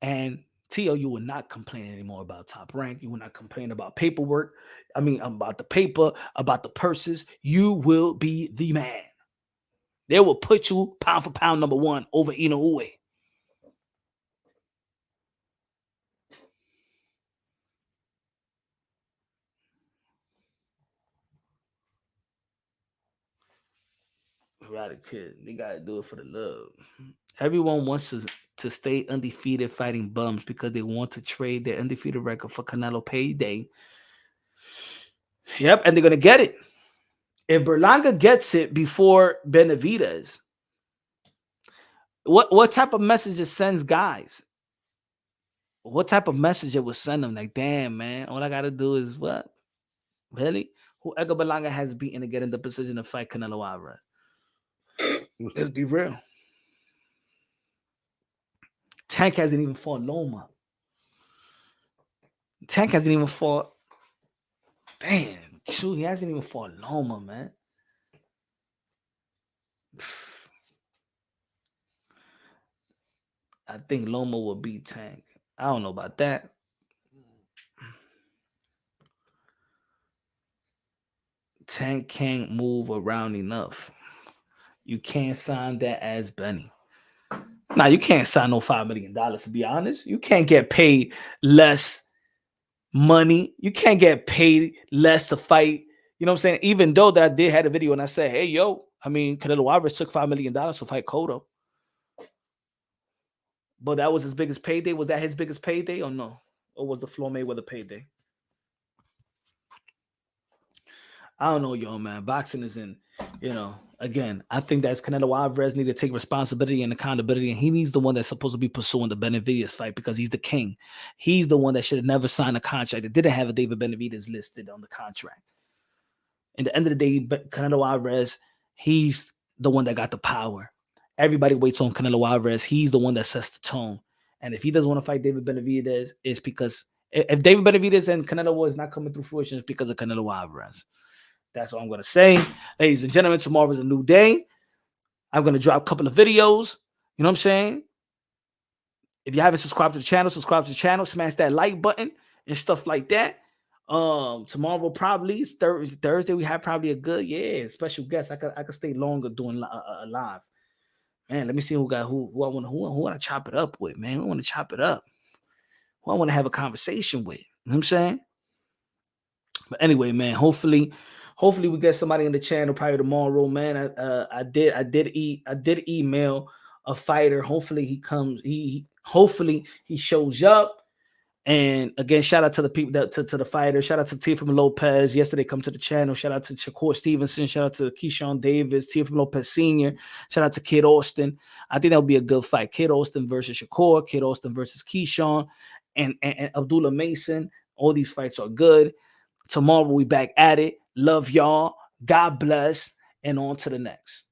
And Tio, you will not complain anymore about Top Rank. You will not complain about paperwork. About the paper, about the purses. You will be the man. They will put you pound for pound number one over Inoue. Right, kid. They gotta do it for the love. Everyone wants to stay undefeated fighting bums because they want to trade their undefeated record for Canelo payday. Yep, and they're gonna get it. If Berlanga gets it before Benavidez, what type of message it sends guys? What type of message it would send them? Like, damn, man, all I gotta do is what? Really? Who Edgar Berlanga has beaten to get in the position to fight Canelo Alvarez? Let's be real. Tank hasn't even fought Loma. Tank hasn't even fought. Damn, Tszyu, he hasn't even fought Loma, man. I think Loma will beat Tank. I don't know about that. Tank can't move around enough. You can't sign that as Benny. Now, you can't sign no $5 million, to be honest. You can't get paid less money. You can't get paid less to fight. You know what I'm saying? Even though that I did have a video and I said, hey, yo, I mean, Canelo Alvarez took $5 million to fight Cotto. But that was his biggest payday. Was that his biggest payday or no? Or was the Floyd Mayweather payday? I don't know, yo, man. Boxing is in, again, I think that's Canelo Alvarez need to take responsibility and accountability, and he needs the one that's supposed to be pursuing the Benavidez fight because he's the king. He's the one that should have never signed a contract. That didn't have a David Benavidez listed on the contract. At the end of the day, Canelo Alvarez, he's the one that got the power. Everybody waits on Canelo Alvarez. He's the one that sets the tone. And if he doesn't want to fight David Benavidez, it's because if David Benavidez and Canelo is not coming through fruition, it's because of Canelo Alvarez. That's what I'm going to say. Ladies and gentlemen, tomorrow is a new day. I'm going to drop a couple of videos. You know what I'm saying? If you haven't subscribed to the channel, subscribe to the channel. Smash that like button and stuff like that. Tomorrow probably it's Thursday. We have probably a good special guest. I could stay longer doing a live. Man, let me see who I want to chop it up with. Man, I want to chop it up. Who I want to have a conversation with. You know what I'm saying? But anyway, man, hopefully we get somebody in the channel probably tomorrow, man. I did email a fighter. Hopefully he comes. Hopefully he shows up. And again, shout out to the people to the fighters. Shout out to Thurman Lopez. Yesterday, come to the channel. Shout out to Shakur Stevenson. Shout out to Keyshawn Davis, Thurman Lopez Sr. Shout out to Kid Austin. I think that would be a good fight. Kid Austin versus Shakur. Kid Austin versus Keyshawn and Abdullah Mason. All these fights are good. Tomorrow we back at it. Love y'all. God bless. And on to the next.